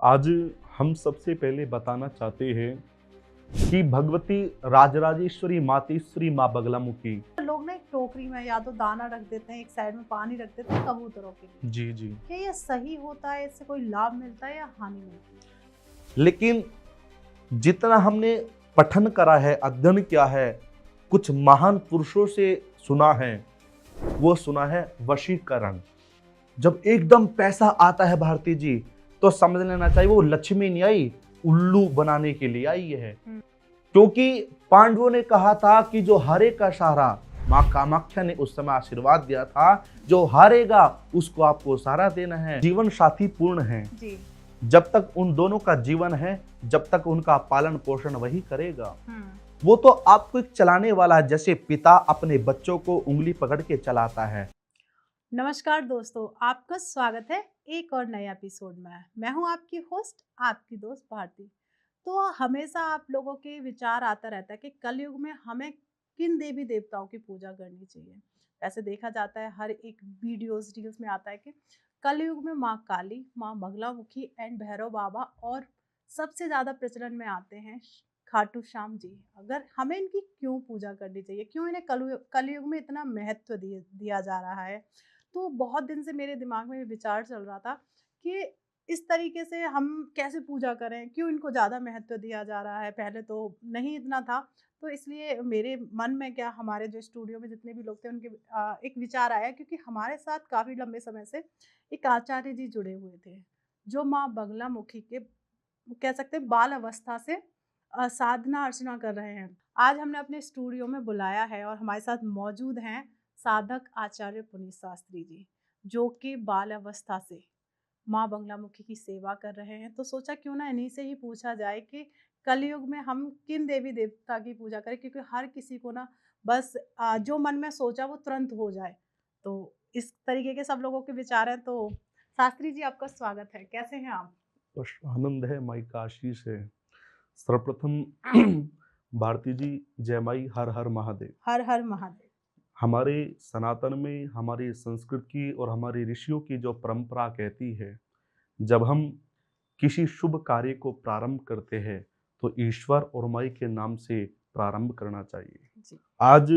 आज हम सबसे पहले बताना चाहते हैं कि भगवती राजराजेश्वरी मातेश्वरी माँ बगलामुखी। लोग ना एक टोकरी में या तो दाना रख देते हैं, एक साइड में पानी रख देते हैं कबूतरों के लिए। जी जी। क्या ये सही होता है? इससे कोई लाभ मिलता है या हानि मिलती है? लेकिन जितना हमने पठन करा है, अध्ययन किया है, कुछ महान पुरुषों से सुना है, वो सुना है वशीकरण। जब एकदम पैसा आता है भारती जी, तो समझ लेना चाहिए वो लक्ष्मी नहीं आई, उल्लू बनाने के लिए आई है। क्योंकि पांडवों ने कहा था कि जो हारेगा सहारा, माँ कामाख्या ने उस समय आशीर्वाद दिया था, जो हारेगा उसको आपको सहारा देना है। जीवन साथी पूर्ण है जी। जब तक उन दोनों का जीवन है, जब तक उनका पालन पोषण वही करेगा। वो तो आपको एक चलाने वाला है, जैसे पिता अपने बच्चों को उंगली पकड़ के चलाता है। नमस्कार दोस्तों, आपका स्वागत है एक और नए एपिसोड में। मैं हूं आपकी होस्ट, आपकी दोस्त भारती। तो हमेशा आप लोगों के विचार आता रहता है कि कलयुग में हमें किन देवी देवताओं की पूजा करनी चाहिए। ऐसे देखा जाता है हर एक वीडियोस रील्स में आता है कि कलयुग में माँ काली, माँ बगलामुखी एंड भैरव बाबा, और सबसे ज़्यादा प्रचलन में आते हैं खाटू श्याम जी। अगर हमें इनकी क्यों पूजा करनी चाहिए, क्यों इन्हें कलयुग में इतना महत्व दिया जा रहा है, तो बहुत दिन से मेरे दिमाग में विचार चल रहा था कि इस तरीके से हम कैसे पूजा करें, क्यों इनको ज़्यादा महत्व दिया जा रहा है। पहले तो नहीं इतना था, तो इसलिए मेरे मन में, क्या हमारे जो स्टूडियो में जितने भी लोग थे उनके एक विचार आया, क्योंकि हमारे साथ काफ़ी लंबे समय से एक आचार्य जी जुड़े हुए थे, जो माँ बगलामुखी के कह सकते हैं बाल अवस्था से साधना अर्चना कर रहे हैं। आज हमने अपने स्टूडियो में बुलाया है और हमारे साथ मौजूद हैं साधक आचार्य पुनीत शास्त्री जी, जो कि बाल अवस्था से माँ बगलामुखी की सेवा कर रहे हैं। तो सोचा क्यों ना इन्हीं से ही पूछा जाए कि कलयुग में हम किन देवी देवता की पूजा करें, क्योंकि हर किसी को ना बस जो मन में सोचा वो तुरंत हो जाए। तो इस तरीके के सब लोगों के विचार हैं। तो शास्त्री जी, आपका स्वागत है। कैसे हैं आप? बस आनंद है, माई का आशीष है। सर्वप्रथम भारती जी, जय माई, हर हर महादेव। हर हर महादेव। हमारे सनातन में, हमारी संस्कृति और हमारी ऋषियों की जो परंपरा कहती है, जब हम किसी शुभ कार्य को प्रारंभ करते हैं तो ईश्वर और माई के नाम से प्रारंभ करना चाहिए। जी। आज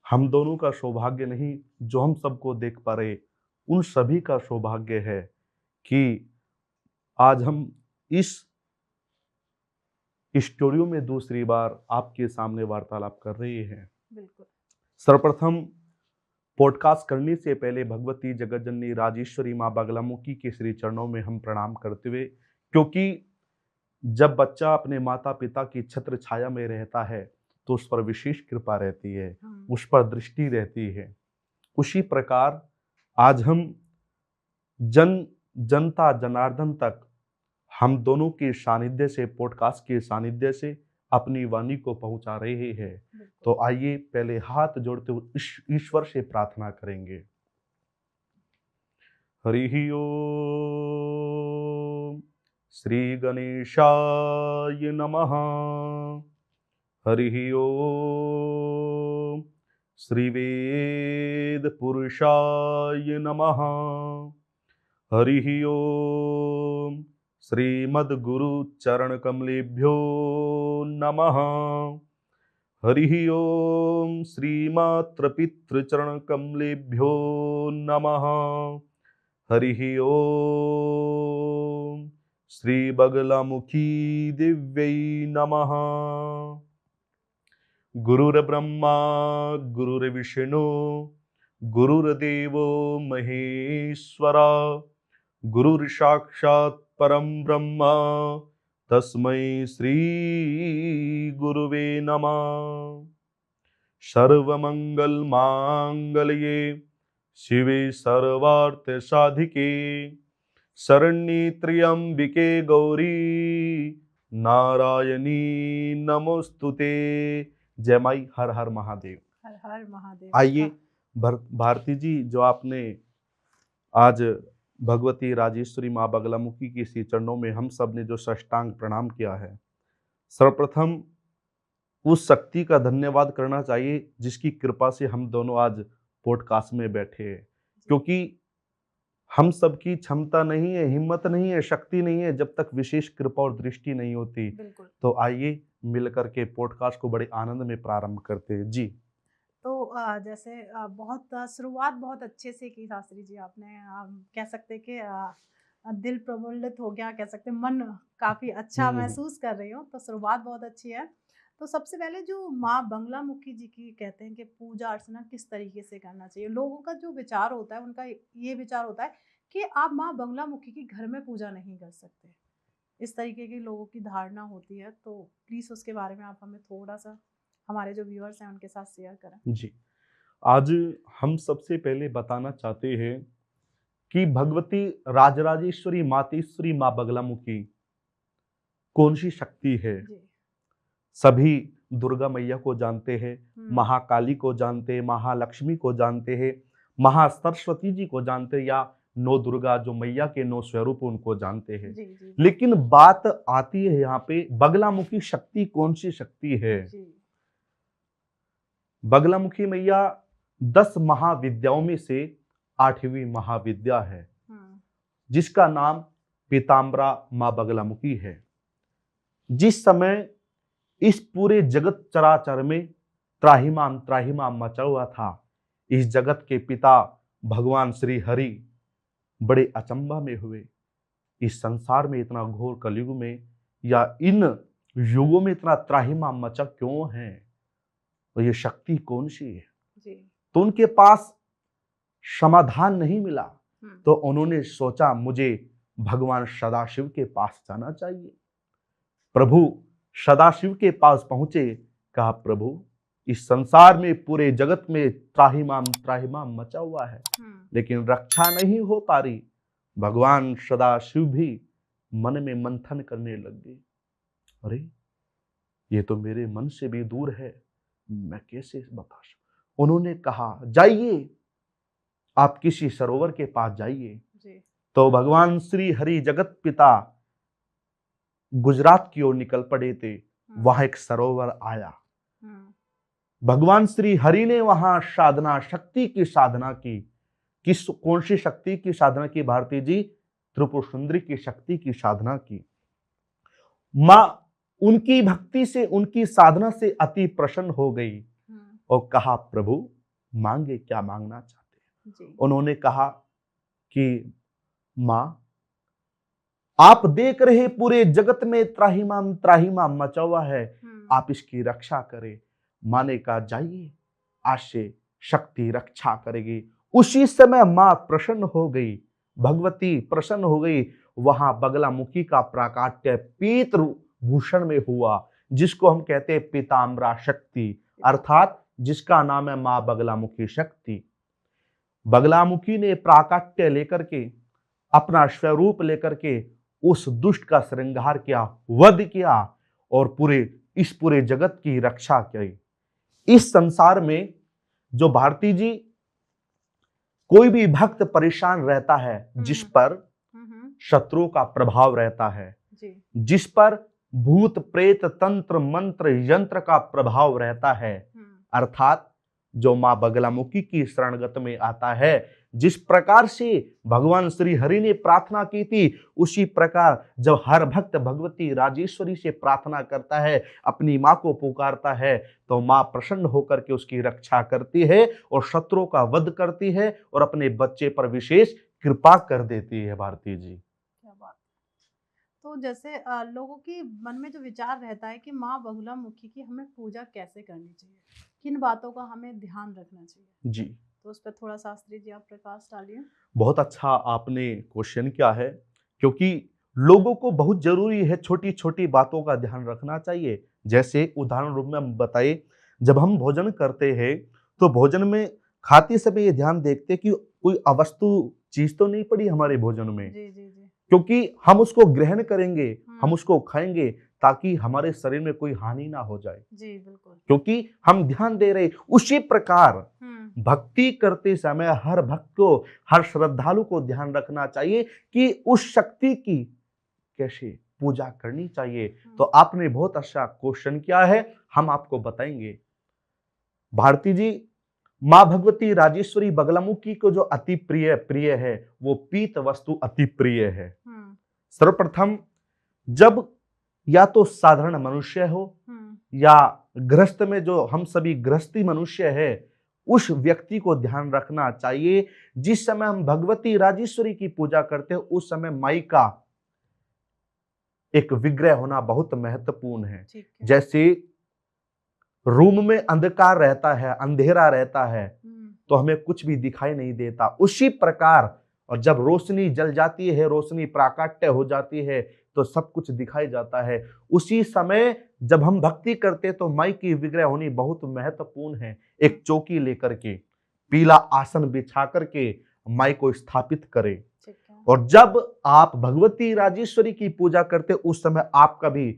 हम दोनों का सौभाग्य नहीं, जो हम सबको देख पा रहे, उन सभी का सौभाग्य है कि आज हम इस स्टूडियो में दूसरी बार आपके सामने वार्तालाप कर रहे हैं। बिल्कुल। सर्वप्रथम पॉडकास्ट करने से पहले भगवती जगतजननी राजेश्वरी माँ बगलामुखी के श्री चरणों में हम प्रणाम करते हुए, क्योंकि जब बच्चा अपने माता पिता की छत्र छाया में रहता है तो उस पर विशेष कृपा रहती है, उस पर दृष्टि रहती है। उसी प्रकार आज हम जनता जनार्दन तक हम दोनों के सानिध्य से, पॉडकास्ट के सानिध्य से अपनी वाणी को पहुंचा रहे हैं। तो आइए पहले हाथ जोड़ते हुए ईश्वर से प्रार्थना करेंगे। हरि ओम श्री गणेशाय नमः। हरि ओम श्री वेद पुरुषाय नमः। हरि ओम श्रीमद्गुरु चरण कमलेभ्यो नमः। हरि ओम श्रीमात्र पितृ चरण कमलेभ्यो नमः। हरि ओम श्री बगलामुखी दिव्यै नमः। गुरुर्ब्रह्मा गुरुर्विष्णु गुरुर्देवो महेश्वरा, गुरुर्साक्षात् परं ब्रह्म तस्मै श्री गुरुवे नमः। सर्वमंगल मांगल्ये शिवे सर्वार्थ साधिके, शरण्ये त्र्यंबिके गौरी नारायणी नमोस्तुते। जय माई, हर हर महादेव। हर हर महादेव। आइए भारती जी, जो आपने आज भगवती राजेश्वरी माँ बगलामुखी के श्री चरणों में हम सब ने जो साष्टांग प्रणाम किया है, सर्वप्रथम उस शक्ति का धन्यवाद करना चाहिए जिसकी कृपा से हम दोनों आज पॉडकास्ट में बैठे हैं। क्योंकि हम सबकी क्षमता नहीं है, हिम्मत नहीं है, शक्ति नहीं है जब तक विशेष कृपा और दृष्टि नहीं होती। बिल्कुल। तो आइए मिलकर के पॉडकास्ट को बड़े आनंद में प्रारंभ करते हैं। जी। तो जैसे बहुत शुरुआत बहुत अच्छे से की शास्त्री जी आपने। कह सकते हैं कि दिल प्रफुल्लित हो गया, कह सकते हैं मन काफ़ी अच्छा हम्म। महसूस कर रही हूँ, तो शुरुआत बहुत अच्छी है। तो सबसे पहले जो माँ बगलामुखी जी की कहते हैं कि पूजा अर्चना किस तरीके से करना चाहिए, लोगों का जो विचार होता है उनका ये विचार होता है कि आप माँ बगलामुखी की घर में पूजा नहीं कर सकते, इस तरीके की लोगों की धारणा होती है। तो प्लीज़ उसके बारे में आप हमें थोड़ा सा हमारे जो व्यूअर्स हैं उनके साथ शेयर करें। जी। आज हम सबसे पहले बताना चाहते हैं कि भगवती राजराजेश्वरी मातेश्वरी माँ बगलामुखी कौन सी शक्ति है। जी। सभी दुर्गा मैया को जानते हैं, हम्म। महाकाली को जानते हैं, महालक्ष्मी को जानते हैं, महासरस्वती जी को जानते हैं, या नौ दुर्गा जो मैया के नौ स्वरूप उनको जानते हैं। जी जी लेकिन बात आती है यहाँ पे बगलामुखी शक्ति कौन सी शक्ति है। जी। बगलामुखी मैया 10 महाविद्याओं में से 8वीं महाविद्या है, हम्म। जिसका नाम पीताम्बरा माँ बगलामुखी है। जिस समय इस पूरे जगत चराचर में त्राहिमाम त्राहिमाम मचा हुआ था, इस जगत के पिता भगवान श्री हरि बड़े अचंभा में हुए। इस संसार में इतना घोर कलयुग में या इन युगों में इतना त्राहिमाम मचा क्यों है, और ये शक्ति कौन सी है। जी। तो उनके पास समाधान नहीं मिला, हम्म। तो उन्होंने सोचा मुझे भगवान सदाशिव के पास जाना चाहिए। प्रभु सदाशिव के पास पहुंचे, कहा प्रभु इस संसार में पूरे जगत में त्राहिमाम त्राहिमाम मचा हुआ है, लेकिन रक्षा नहीं हो पा रही। भगवान सदाशिव भी मन में मंथन करने लग गए, अरे ये तो मेरे मन से भी दूर है, मैं कैसे बता सकूं। उन्होंने कहा जाइए, आप किसी सरोवर के पास जाइए। जी। तो भगवान श्री हरि जगत पिता गुजरात की ओर निकल पड़े थे। वहां एक सरोवर आया, भगवान श्री हरि ने वहां साधना शक्ति की साधना की। किस कौन सी शक्ति की साधना की भारती जी? त्रिपुर सुंदरी की शक्ति की साधना की। मां उनकी भक्ति से उनकी साधना से अति प्रसन्न हो गई और कहा प्रभु मांगे, क्या मांगना चाहते हैं। उन्होंने कहा कि मां आप देख रहे पूरे जगत में त्राहिमाम त्राहिमाम मचा हुआ है, आप इसकी रक्षा करें। मां ने कहा जाइए, आज से शक्ति रक्षा करेगी। उसी समय मां प्रसन्न हो गई, भगवती प्रसन्न हो गई। वहां बगलामुखी का प्राकाट्य पीत भूषण में हुआ, जिसको हम कहते हैं पीताम्बरा शक्ति, अर्थात जिसका नाम है मां बगलामुखी शक्ति। बगलामुखी ने प्राकाट्य लेकर के, अपना स्वरूप लेकर के उस दुष्ट का श्रृंगार किया, वध किया और इस पूरे जगत की रक्षा की। इस संसार में जो भारती जी कोई भी भक्त परेशान रहता है, जिस पर शत्रुओं का प्रभाव रहता है, जिस पर भूत प्रेत तंत्र मंत्र यंत्र का प्रभाव रहता है, अर्थात जो मां बगलामुखी की शरणगत में आता है, जिस प्रकार से भगवान श्री हरि ने प्रार्थना की थी, उसी प्रकार जब हर भक्त भगवती राजेश्वरी से प्रार्थना करता है, अपनी मां को पुकारता है, तो मां प्रसन्न होकर के उसकी रक्षा करती है और शत्रुओं का वध करती है और अपने बच्चे पर विशेष कृपा कर देती है। भारती जी, क्या बात। तो जैसे लोगों की मन में जो विचार रहता है कि माँ बगलामुखी की हमें पूजा कैसे करनी चाहिए, किन बातों का हमें ध्यान रखना चाहिए जी, तो उस पर थोड़ा शास्त्री जी आप प्रकाश डालिए। बहुत अच्छा आपने क्वेश्चन किया है, क्योंकि लोगों को बहुत जरूरी है छोटी छोटी बातों का ध्यान रखना चाहिए। जैसे उदाहरण रूप में हम बताए, जब हम भोजन करते हैं तो भोजन में खाते समय ये ध्यान देखते कि कोई अवस्तु चीज तो नहीं पड़ी हमारे भोजन में, जी जी जी। क्योंकि हम उसको ग्रहण करेंगे, हम उसको खाएंगे ताकि हमारे शरीर में कोई हानि ना हो जाए। जी बिल्कुल। क्योंकि हम ध्यान दे रहे। उसी प्रकार भक्ति करते समय हर भक्त को, हर श्रद्धालु को ध्यान रखना चाहिए कि उस शक्ति की कैसे पूजा करनी चाहिए। तो आपने बहुत अच्छा क्वेश्चन किया है, हम आपको बताएंगे। भारती जी, माँ भगवती राजेश्वरी बगलामुखी को जो अति प्रिय प्रिय है, वो पीत वस्तु अति प्रिय है। सर्वप्रथम जब या तो साधारण मनुष्य हो या गृहस्थ में जो हम सभी गृहस्थी मनुष्य है, उस व्यक्ति को ध्यान रखना चाहिए। जिस समय हम भगवती राजेश्वरी की पूजा करते हैं, उस समय माई का एक विग्रह होना बहुत महत्वपूर्ण है। जैसे रूम में अंधकार रहता है, अंधेरा रहता है, तो हमें कुछ भी दिखाई नहीं देता। उसी प्रकार और जब रोशनी जल जाती है, रोशनी प्राकट्य हो जाती है, तो सब कुछ दिखाई जाता है। उसी समय जब हम भक्ति करते हैं तो माई की विग्रह होनी बहुत महत्वपूर्ण है। एक चौकी लेकर के, पीला आसन बिछा करके माई को स्थापित करें। और जब आप भगवती राजेश्वरी की पूजा करते, उस समय आपका भी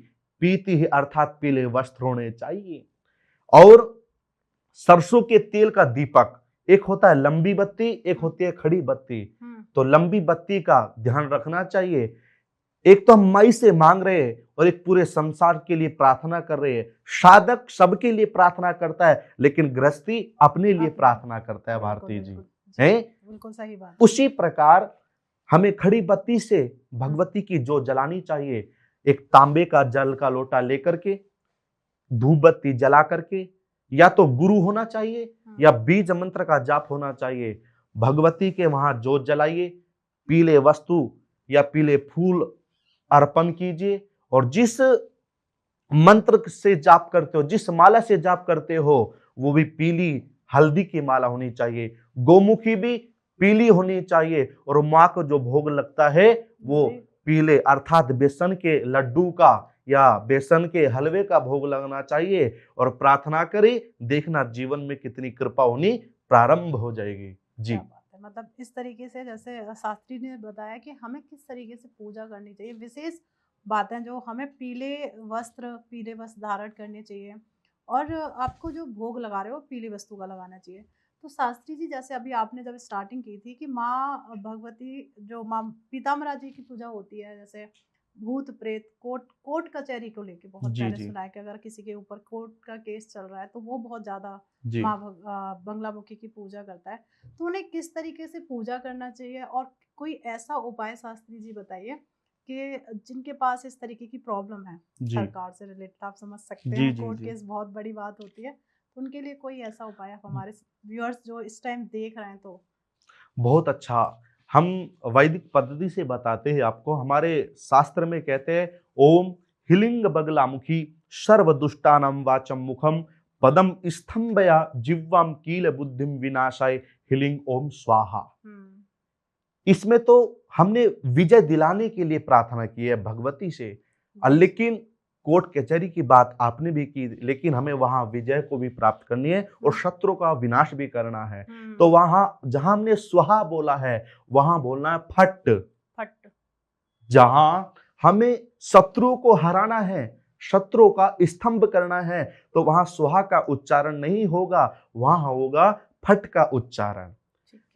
पीती ही अर्थात पीले वस्त्र होने चाहिए। और सरसों के तेल का दीपक, एक होता है लंबी बत्ती, एक होती है खड़ी बत्ती। तो लंबी बत्ती का ध्यान रखना चाहिए। एक तो हम माई से मांग रहे हैं और एक पूरे संसार के लिए प्रार्थना कर रहे हैं। साधक सबके लिए प्रार्थना करता है, लेकिन गृहस्थी अपने लिए प्रार्थना करता है। भारती जी हैं, बिल्कुल सही बात। उसी प्रकार हमें खड़ी बत्ती से भगवती की जो जलानी चाहिए। एक तांबे का जल का लोटा लेकर के धूप बत्ती जला करके, या तो गुरु होना चाहिए या बीज मंत्र का जाप होना चाहिए। भगवती के वहां जोत जलाइए, पीले वस्तु या पीले फूल अर्पण कीजिए। और जिस मंत्र से जाप करते हो, जिस माला से जाप करते हो, वो भी पीली हल्दी की माला होनी चाहिए। गोमुखी भी पीली होनी चाहिए। और माँ को जो भोग लगता है वो पीले अर्थात बेसन के लड्डू का या बेसन के हलवे का भोग लगना चाहिए। और प्रार्थना करें, देखना जीवन में कितनी कृपा होनी प्रारंभ हो जाएगी। जी, मतलब इस तरीके से जैसे शास्त्री ने बताया कि हमें किस तरीके से पूजा करनी चाहिए, विशेष बातें जो हमें पीले वस्त्र धारण करने चाहिए। और आपको जो भोग लगा रहे हो पीली वस्तु का लगाना चाहिए। तो शास्त्री जी, जैसे अभी आपने जब स्टार्टिंग की थी कि माँ भगवती जो माँ पीताम्बरा जी की पूजा होती है, जैसे भूत प्रेत कोर्ट कचहरी को लेके बहुत जी, मैंने जी, सुना है कि अगर किसी के ऊपर कोर्ट का केस चल रहा है तो वो बहुत ज्यादा जी। माँ बंगलामुखी की पूजा करता है। तो उन्हें किस तरीके से पूजा करना चाहिए, और कोई ऐसा उपाय शास्त्री जी बताइए कि जिनके पास इस तरीके की प्रॉब्लम है, जी, सरकार से रिलेटेड, आप समझ सकते जी, हैं जी, कोर्ट जी। केस बहुत बड़ी बात होती है। तो उनके लिए कोई ऐसा उपाय आप हमारे व्यूअर्स जो इस टाइम देख रहे हैं तो। बहुत अच्छा। हम वैदिक पद्धति से बताते हैं आपको। हमारे शास्त्र में कहते हैं, ओम हिलिंग बगलामुखी सर्व दुष्टानाम वाचम मुखम पदम स्तंभया जिह्वाम कील बुद्धिम विनाशाय हिलिंग ओम स्वाहा। इसमें तो हमने विजय दिलाने के लिए प्रार्थना की है भगवती से। लेकिन कोर्ट कचहरी की बात आपने भी की, लेकिन हमें वहां विजय को भी प्राप्त करनी है और शत्रु का विनाश भी करना है। तो वहां जहां हमने स्वाहा बोला है, वहां बोलना है फट फट। जहां हमें शत्रुओं को हराना है, शत्रुओं का स्तंभ करना है, तो वहां स्वाहा का उच्चारण नहीं होगा, वहां होगा फट का उच्चारण।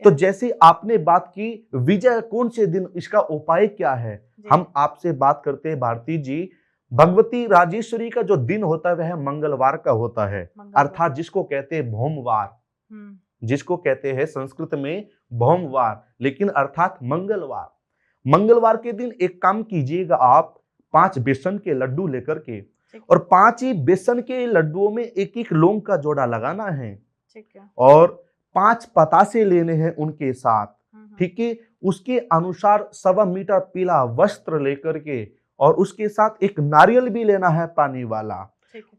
तो जैसे आपने बात की विजय कौन से दिन, इसका उपाय क्या है, हम आपसे बात करते हैं भारती जी। भगवती राजेश्वरी का जो दिन होता है वह मंगलवार का होता है, अर्थात जिसको कहते हैं भौमवार, जिसको कहते हैं संस्कृत में भौमवार, लेकिन अर्थात मंगलवार। मंगलवार के दिन एक काम कीजिएगा, आप 5 बेसन के लड्डू लेकर के, और 5 ही बेसन के लड्डुओं में एक एक लौंग का जोड़ा लगाना है, और 5 पतासे लेने हैं उनके साथ, ठीक है। उसके अनुसार 1.25 मीटर पीला वस्त्र लेकर के, और उसके साथ एक नारियल भी लेना है पानी वाला।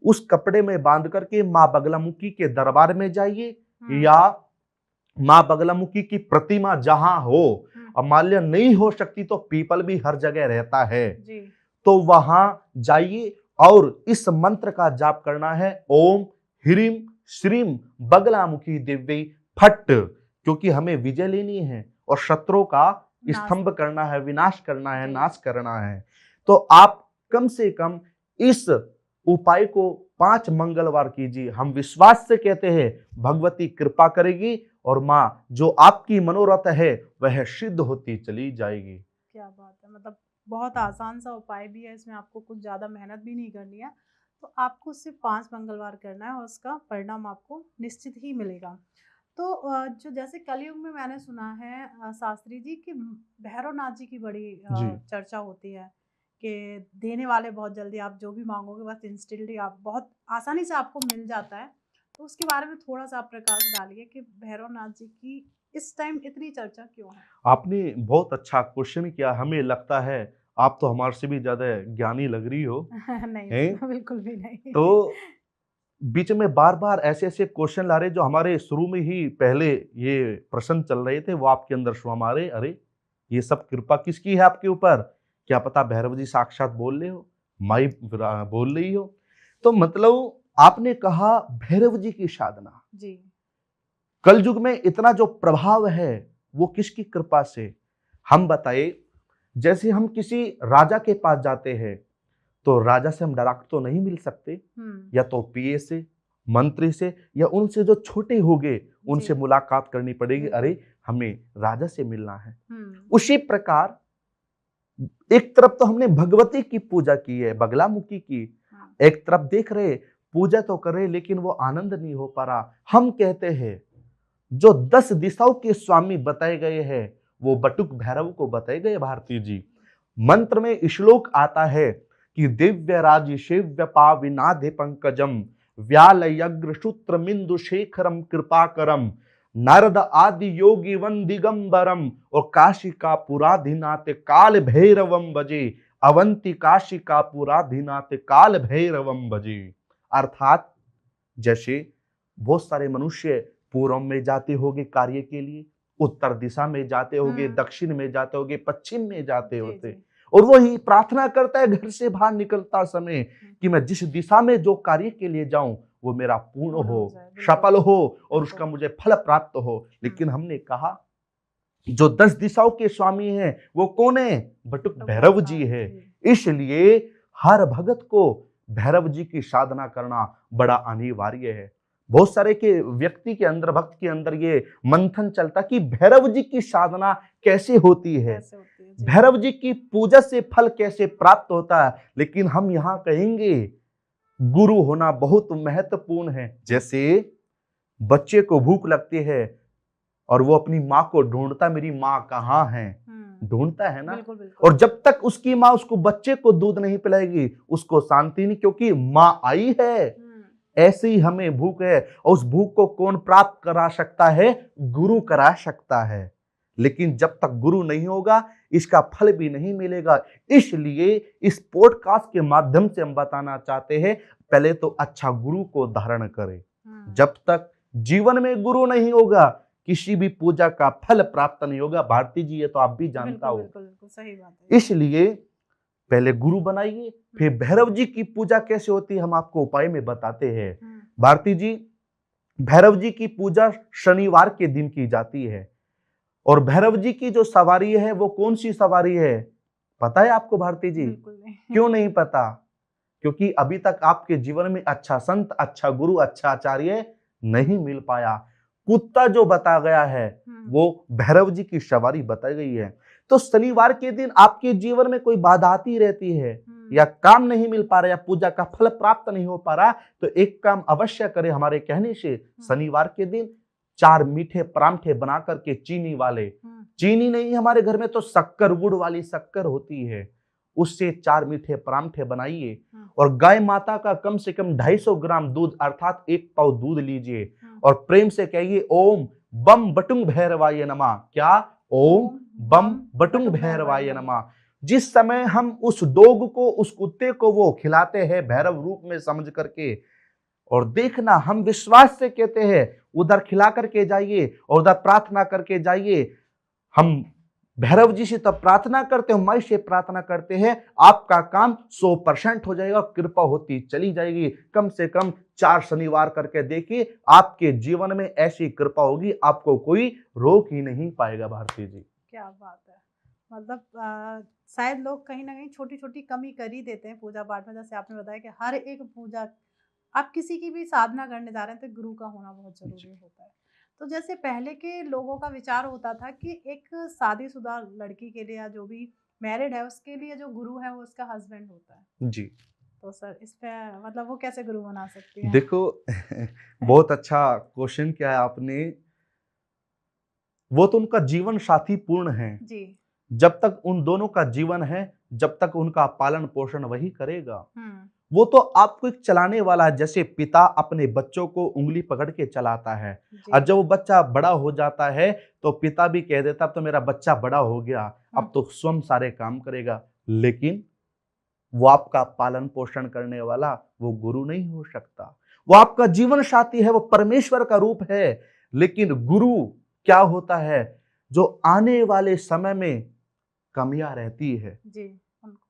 उस कपड़े में बांध करके माँ बगलामुखी के दरबार में जाइए, या माँ बगलामुखी की प्रतिमा जहां हो, अब मान लिया नहीं हो सकती तो पीपल भी हर जगह रहता है, तो वहां जाइए और इस मंत्र का जाप करना है, ओम ह्रीम श्रीम बगलामुखी दिव्य फट, क्योंकि हमें विजय लेनी है और शत्रुओं का स्तंभ करना है, विनाश करना है, नाश करना है। तो आप कम से कम इस उपाय को 5 मंगलवार कीजिए। हम विश्वास से कहते हैं भगवती कृपा करेगी और माँ जो आपकी मनोरथ है वह सिद्ध होती चली जाएगी। क्या बात है, मतलब बहुत आसान सा उपाय भी है, इसमें आपको कुछ ज्यादा मेहनत भी नहीं करनी है। तो आपको सिर्फ 5 मंगलवार करना है और उसका परिणाम आपको निश्चित ही मिलेगा। तो जो जैसे कलयुग में मैंने सुना है शास्त्री जी कि भैरवनाथ जी की बड़ी जी। चर्चा होती है कि देने वाले बहुत जल्दी, आप जो भी मांगोगे बस इंस्टेंटली आप बहुत आसानी से आपको मिल जाता है। तो उसके बारे में थोड़ा सा आप प्रकाश डालिए कि भैरवनाथ जी की इस टाइम इतनी चर्चा क्यों है? आपने बहुत अच्छा क्वेश्चन किया। हमें लगता है आप तो हमारे से भी ज़्यादा ज्ञानी लग रही हो, नहीं, हैं? बिल्कुल भी नहीं। तो बीच में बार-बार ऐसे-ऐसे क्वेश्चन ला रहे जो हमारे शुरू में ही पहले ये प्रश्न चल रहे थे, वो आपके अंदर श्रम आ रहे, अरे! ये सब कृपा किसकी है आपके ऊपर? क्या पता भैरव जी साक्षात बोल रहे हो, माई बोल रही हो। तो मतलब आपने कहा भैरव जी की साधना। जी। कलयुग में इतना जो प्रभाव है, वो किसकी कृपा से? हम बताइए, जैसे हम किसी राजा के पास जाते हैं, तो राजा से हम डायरेक्ट तो नहीं मिल सकते, हुँ, या तो पीए से, मंत्री से, या उनसे जो छोटे होंगे, जी, उनसे मुलाकात करनी पड़ेगी। बिल्कुल। अरे! हमें राजा से मिलना है। हुँ, उसी प्रकार एक तरफ तो हमने भगवती की पूजा की है, बगलामुखी की। हाँ, एक तरफ देख रहे, पूजा तो कर रहे, लेकिन वो आनंद नहीं हो पा रहा। हम कहते हैं जो 10 दिशाओं के स्वामी बताए गए हैं, वो बटुक भैरव को बताए गए भारती जी। मंत्र में श्लोक आता है कि दिव्य राज शिव्य पाविनाधि पंकजम व्यालयग्र सूत्र मिंदु शेखरम कृपाकरम नारद आदि योगी वन दिगंबरम और काशी का पुराधिनाथ काल भैरवम बजे अवंती काशी का पुराधिनाथ काल भैरवम बजे। अर्थात जैसे बहुत सारे मनुष्य पूर्व में जाते होंगे कार्य के लिए, उत्तर दिशा में जाते होंगे, हुँ, दक्षिण में जाते होंगे, पश्चिम में जाते जी, होते, जी। और वही प्रार्थना करता है घर से बाहर निकलता समय हुँ, कि मैं जिस दिशा में जो कार्य के लिए जाऊं वो मेरा पूर्ण पूर्ण हो, हो जाए, बिल्कुल, सफल हो, और उसका बिल्कुल। मुझे फल प्राप्त हो। हुँ, लेकिन हमने कहा जो 10 दिशाओं के स्वामी हैं वो कौन है? बटुक तो भैरव भैरवनाथ जी है। जी। इसलिए हर भगत को भैरव जी की साधना करना बड़ा अनिवार्य है। बहुत सारे के व्यक्ति के अंदर, भक्त के अंदर ये मंथन चलता कि भैरव जी की साधना कैसे होती है, कैसे होती है? जी। भैरव जी की पूजा से फल कैसे प्राप्त होता है। लेकिन हम यहाँ कहेंगे गुरु होना बहुत महत्वपूर्ण है। जैसे बच्चे को भूख लगती है और वो अपनी माँ को ढूंढता, मेरी माँ कहाँ है, हुँ, ढूंढता है ना। बिल्कुल, बिल्कुल। और जब तक उसकी माँ उसको, बच्चे को दूध नहीं पिलाएगी, उसको शांति नहीं, क्योंकि माँ आई है। हुँ, ऐसे ही हमें भूख है, और उस भूख को कौन प्राप्त करा सकता है? गुरु करा सकता है। लेकिन जब तक गुरु नहीं होगा, इसका फल भी नहीं मिलेगा। इसलिए इस पॉडकास्ट के माध्यम से हम बताना चाहते हैं, पहले तो अच्छा गुरु को धारण करें। हुँ, जब तक जीवन में गुरु नहीं होगा, किसी भी पूजा का फल प्राप्त नहीं होगा। भारती जी, ये तो आप भी जानता बिल्कुल, हो। बिल्कुल, बिल्कुल, सही बात है ये तो। इसलिए पहले गुरु बनाइए, फिर हुँ, भैरव जी की पूजा कैसे होती है हम आपको उपाय में बताते हैं। हुँ, भारती जी, भैरव जी की पूजा शनिवार के दिन की जाती है। और भैरव जी की जो सवारी है वो कौन सी सवारी है, पता है आपको भारती जी? बिल्कुल नहीं। क्यों नहीं पता? क्योंकि अभी तक आपके जीवन में अच्छा संत, अच्छा गुरु, अच्छा आचार्य नहीं मिल पाया। कुत्ता जो बता गया है हुँ, वो भैरव जी की सवारी बताई गई है। तो शनिवार के दिन आपके जीवन में कोई बाधा आती रहती है, हुँ, या काम नहीं मिल पा रहा, या पूजा का फल प्राप्त नहीं हो पा रहा, तो एक काम अवश्य करें हमारे कहने से। हुँ, शनिवार के दिन 4 मीठे परांठे बना करके, चीनी वाले, हुँ, चीनी नहीं, हमारे घर में तो शक्कर, गुड़ वाली शक्कर होती है, उससे 4 मीठे परांठे बनाइए। हुँ, और गाय माता का कम से कम 250 ग्राम दूध, अर्थात 1 पाव दूध लीजिए, हुँ। और प्रेम से कहिए ओम बम बटुंग भैरवाय नमः। क्या? ओम ओम बम बम बटुंग बटुक भैरवाय भैरवाय नमः। नमः। जिस समय हम उस डॉग को, उस कुत्ते को वो खिलाते हैं भैरव रूप में समझ करके, और देखना, हम विश्वास से कहते हैं, उधर खिला करके जाइए और उधर प्रार्थना करके जाइए। हम भैरव जी से तब प्रार्थना करते हैं, माई से प्रार्थना करते हैं, आपका काम 100% हो जाएगा, कृपा होती चली जाएगी। कम से कम 4 शनिवार करके देखिए, आपके जीवन में ऐसी कृपा होगी, आपको कोई रोक ही नहीं पाएगा भारती जी। क्या बात है! मतलब शायद लोग कहीं न कहीं छोटी-छोटी कमी कर ही देते हैं पूजा-पाठ में। जैसे आपने बताया कि हर एक पूजा, आप किसी की भी साधना करने जा रहे हैं तो गुरु का होना बहुत जी। ज़रूरी होता है। तो जैसे पहले के लोगों का विचार होता था कि एक शादीशुदा लड़की के लिए या जो भी मैरिड है उसके लिए जो गुरु है वो उसका हस्बैंड होता है। जी। तो सर इस पे मतलब वो कैसे गुरु बना सकती हैं? देखो बहुत अच्छा क्वेश्चन किया है आपने। वो तो उनका जीवन साथी पूर्ण है। जी। जब तक उन दोनों का जीवन है, जब तक उनका पालन पोषण वही करेगा। हम्म। वो तो आपको एक चलाने वाला है, जैसे पिता अपने बच्चों को उंगली पकड़ के चलाता है। जी। और जब वो बच्चा बड़ा हो जाता है तो पिता भी कह देता अब तो मेरा बच्चा बड़ा हो गया, अब तो स्वयं सारे काम करेगा। लेकिन वो आपका पालन पोषण करने वाला वो गुरु नहीं हो सकता। वो आपका जीवन साथी है, वो परमेश्वर का रूप है। लेकिन गुरु क्या होता है? जो आने वाले समय में कमियां रहती है, जी। उनको-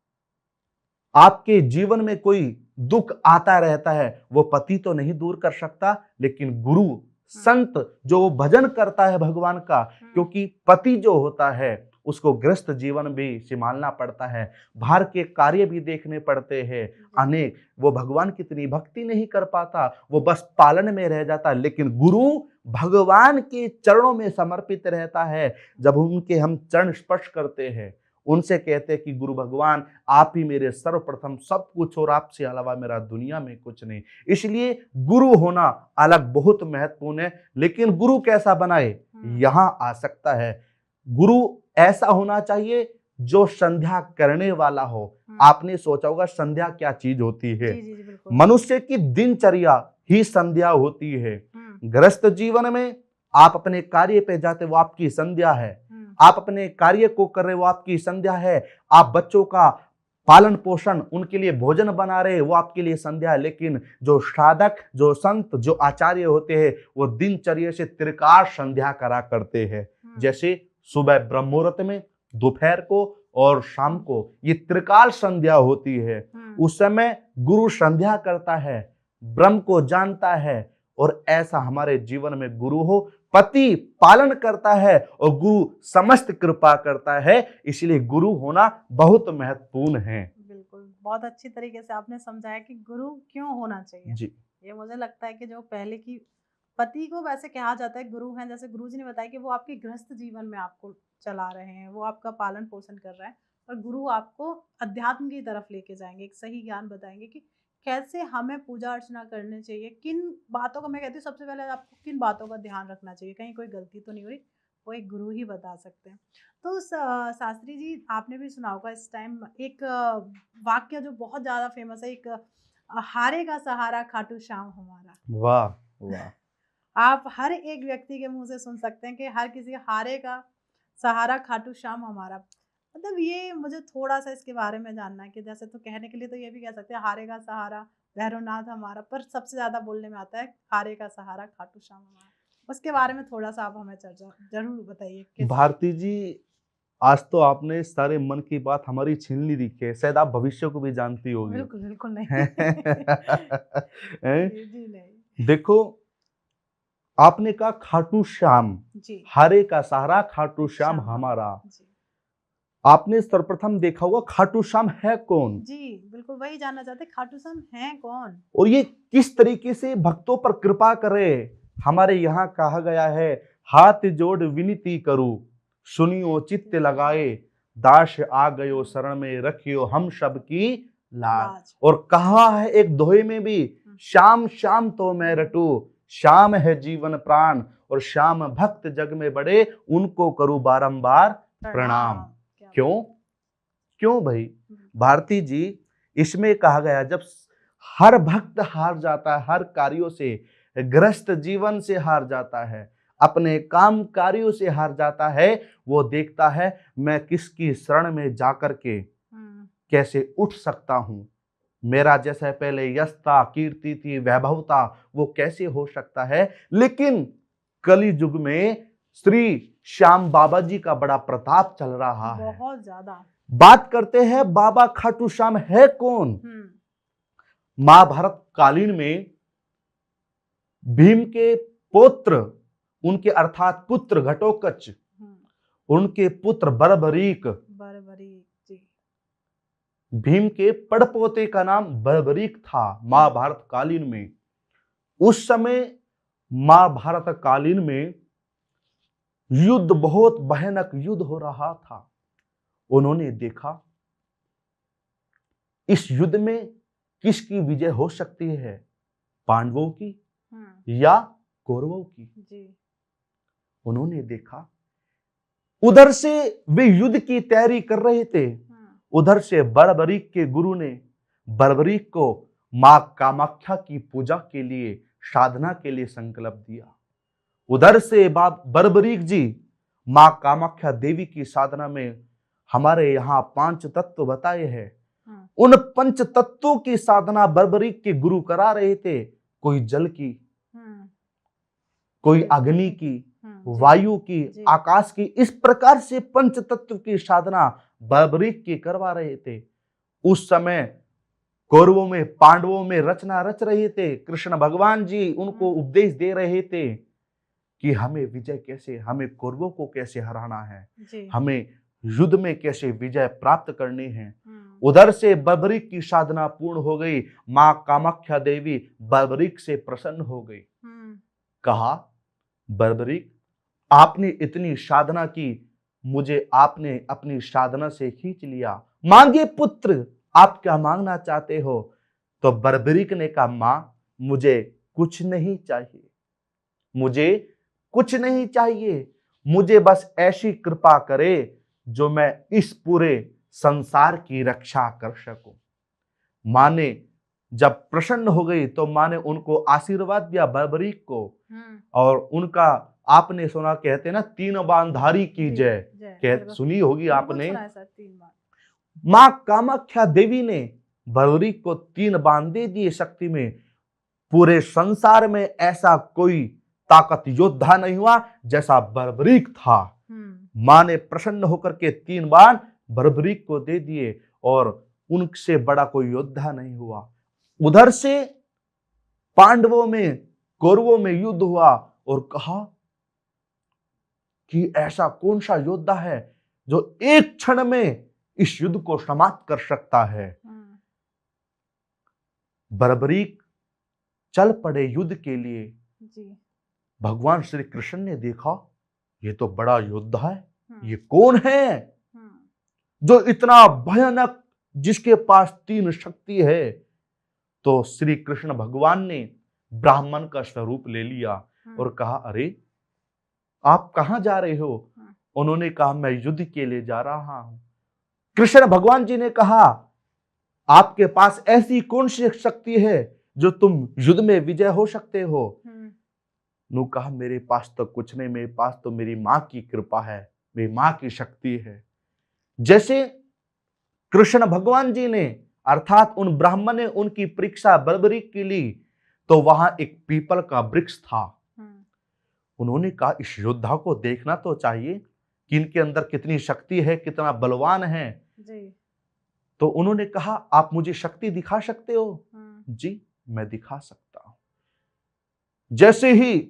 आपके जीवन में कोई दुख आता रहता है, वो पति तो नहीं दूर कर सकता, लेकिन गुरु संत जो भजन करता है भगवान का, क्योंकि पति जो होता है उसको गृहस्थ जीवन भी संभालना पड़ता है, बाहर के कार्य भी देखने पड़ते हैं अनेक। वो भगवान की इतनी भक्ति नहीं कर पाता, वो बस पालन में रह जाता। लेकिन गुरु भगवान के चरणों में समर्पित रहता है। जब उनके हम चरण स्पर्श करते हैं, उनसे कहते हैं कि गुरु भगवान आप ही मेरे सर्वप्रथम सब कुछ, और आपसे अलावा मेरा दुनिया में कुछ नहीं। इसलिए गुरु होना अलग बहुत महत्वपूर्ण है। लेकिन गुरु कैसा बनाए, यहां आ सकता है। गुरु ऐसा होना चाहिए जो संध्या करने वाला हो। आपने सोचा होगा संध्या क्या चीज होती है? जी जी जी बिल्कुल। मनुष्य की दिनचर्या ही संध्या होती है। गृहस्थ जीवन में आप अपने कार्य पे जाते, वो आपकी संध्या है। आप अपने कार्य को कर रहे, वो आपकी संध्या है। आप बच्चों का पालन पोषण, उनके लिए भोजन बना रहे, वो आपके लिए संध्या है। लेकिन जो साधक, जो संत, जो आचार्य होते हैं, वो दिनचर्या से त्रिकाल संध्या करा करते हैं। जैसे सुबह ब्रह्म मुहूर्त में, दोपहर को और शाम को, ये त्रिकाल संध्या होती है। उस समय गुरु संध्या करता है, ब्रह्म को जानता है। और ऐसा हमारे जीवन में गुरु हो, पति पालन करता है और गुरु समस्त कृपा करता है। इसलिए गुरु होना बहुत महत्वपूर्ण है। बिल्कुल, बहुत अच्छी तरीके से आपने समझाया कि गुरु क्यों होना चाहिए। जी। ये मुझे लगता है कि जो पहले की पति को वैसे कहा जाता है गुरु हैं, जैसे गुरु जी ने बताया कि वो आपके गृहस्थ जीवन में आपको चला रहे हैं, वो आपका पालन पोषण कर रहा है, और गुरु आपको अध्यात्म की तरफ लेके जाएंगे, एक सही ज्ञान बताएंगे कि कैसे हमें पूजा अर्चना करनी चाहिए, किन बातों का, मैं कहती हूँ सबसे पहले आपको किन बातों का ध्यान रखना चाहिए, कहीं कोई गलती तो नहीं हो रही, वो एक गुरु ही बता सकते हैं। तो शास्त्री जी, आपने भी सुना होगा इस टाइम एक वाक्य जो बहुत ज़्यादा फेमस है, एक हारे का सहारा खाटू श्याम हमारा। वाह वाह। आप हर एक व्यक्ति के मुंह से सुन सकते हैं कि हर किसी हारे का सहारा खाटू श्याम हमारा। मतलब ये मुझे थोड़ा सा इसके बारे में जानना है कि जैसे तो कहने के लिए तो ये भी कह सकते हैं हारे का सहारा भैरवनाथ हमारा, पर सबसे ज्यादा बोलने में आता है हारे का सहारा खाटू श्याम हमारा। उसके बारे में थोड़ा सा आप हमें चर्चा जरूर बताइए। भारती जी, आज तो आपने सारे मन की बात हमारी छीन ली दिखी है। शायद आप भविष्य को भी जानती होगी। बिल्कुल बिल्कुल नहीं। जी नहीं। देखो, आपने कहा खाटू श्याम जी, हारे का सहारा खाटू श्याम हमारा। जी। आपने सर्वप्रथम देखा होगा खाटू श्याम है कौन? जी बिल्कुल वही जानना चाहते, खाटू श्याम है कौन, और ये किस तरीके से भक्तों पर कृपा करे। हमारे यहाँ कहा गया है, हाथ जोड़ विनती करूं, सुनियो चित्त लगाए, दास आ गयो शरण में, रखियो हम सबकी लाज। और कहा है एक दोहे में भी, श्याम श्याम तो मैं रटू, श्याम है जीवन प्राण, और श्याम भक्त जग में बड़े, उनको करूं बारंबार प्रणाम। क्यों? क्यों भाई? भारती जी, इसमें कहा गया जब हर भक्त हार जाता है, हर कार्यों से, गृहस्थ जीवन से हार जाता है, अपने काम कार्यों से हार जाता है, वो देखता है मैं किसकी शरण में जाकर के कैसे उठ सकता हूं। मेरा जैसा पहले यश था, कीर्ति थी, वैभव था, वो कैसे हो सकता है। लेकिन कली युग में श्री श्याम बाबा जी का बड़ा प्रताप चल रहा है, बहुत ज्यादा। बात करते हैं बाबा खाटू श्याम है कौन। महाभारत कालीन में भीम के पुत्र, उनके अर्थात पुत्र घटोत्कच, उनके पुत्र बर्बरीक, जी। भीम के पड़पोते का नाम बर्बरीक था महाभारत कालीन में। उस समय महाभारत कालीन में युद्ध, बहुत भयानक युद्ध हो रहा था। उन्होंने देखा इस युद्ध में किसकी विजय हो सकती है, पांडवों की या कौरवों की। जी। उन्होंने देखा उधर से वे युद्ध की तैयारी कर रहे थे, उधर से बर्बरीक के गुरु ने बर्बरीक को मां कामाख्या की पूजा के लिए, साधना के लिए संकल्प दिया। उधर से बर्बरीक जी मां कामाख्या देवी की साधना में, हमारे यहाँ 5 तत्व बताए हैं, उन 5 तत्वों की साधना बर्बरीक के गुरु करा रहे थे। कोई जल की, कोई अग्नि की, वायु की, आकाश की, इस प्रकार से 5 तत्व की साधना बर्बरीक की करवा रहे थे। उस समय कौरवों में, पांडवों में रचना रच रहे थे। कृष्ण भगवान जी उनको उपदेश दे रहे थे कि हमें विजय कैसे, हमें कौरवों को कैसे हराना है, हमें युद्ध में कैसे विजय प्राप्त करनी है। उधर से बर्बरीक की साधना पूर्ण हो गई। मां कामाख्या देवी बर्बरीक से प्रसन्न हो गई। कहा, बर्बरीक, आपने इतनी साधना की, मुझे आपने अपनी साधना से खींच लिया, मांगे पुत्र, आप क्या मांगना चाहते हो? तो बर्बरीक ने कहा, मां, मुझे कुछ नहीं चाहिए, मुझे कुछ नहीं चाहिए, मुझे बस ऐसी कृपा करे जो मैं इस पूरे संसार की रक्षा कर सकूं। मां ने जब प्रसन्न हो गई तो मां ने उनको आशीर्वाद दिया बर्बरीक को, और उनका, आपने सुना, कहते ना, 3 बाणधारी की जय, कह सुनी होगी आपने। मां कामाख्या देवी ने बर्बरीक को 3 बाण दे दिए शक्ति में। पूरे संसार में ऐसा कोई ताकत योद्धा नहीं हुआ जैसा बर्बरीक था। मां ने प्रसन्न होकर के 3 बाण बर्बरीक को दे दिए, और उनसे बड़ा कोई योद्धा नहीं हुआ। उधर से पांडवों में, कौरवों में युद्ध हुआ, और कहा कि ऐसा कौन सा योद्धा है जो एक क्षण में इस युद्ध को समाप्त कर सकता है। बर्बरीक चल पड़े युद्ध के लिए। भगवान श्री कृष्ण ने देखा, ये तो बड़ा योद्धा है, ये कौन है जो इतना भयानक, जिसके पास 3 शक्ति है। तो श्री कृष्ण भगवान ने ब्राह्मण का स्वरूप ले लिया और कहा, अरे आप कहां जा रहे हो? उन्होंने कहा, मैं युद्ध के लिए जा रहा हूं। कृष्ण भगवान जी ने कहा, आपके पास ऐसी कौन सी शक्ति है जो तुम युद्ध में विजय हो सकते हो? नु कहा, मेरे पास तो कुछ नहीं, मेरे पास तो मेरी मां की कृपा है, मेरी मां की शक्ति है। जैसे कृष्ण भगवान जी ने, अर्थात उन ब्राह्मण ने उनकी परीक्षा बर्बरीक की ली, तो वहां एक पीपल का वृक्ष था। उन्होंने कहा, इस योद्धा को देखना तो चाहिए कि इनके अंदर कितनी शक्ति है, कितना बलवान है जी। तो उन्होंने कहा, आप मुझे शक्ति दिखा सकते हो? जी, मैं दिखा सकता हूं। जैसे ही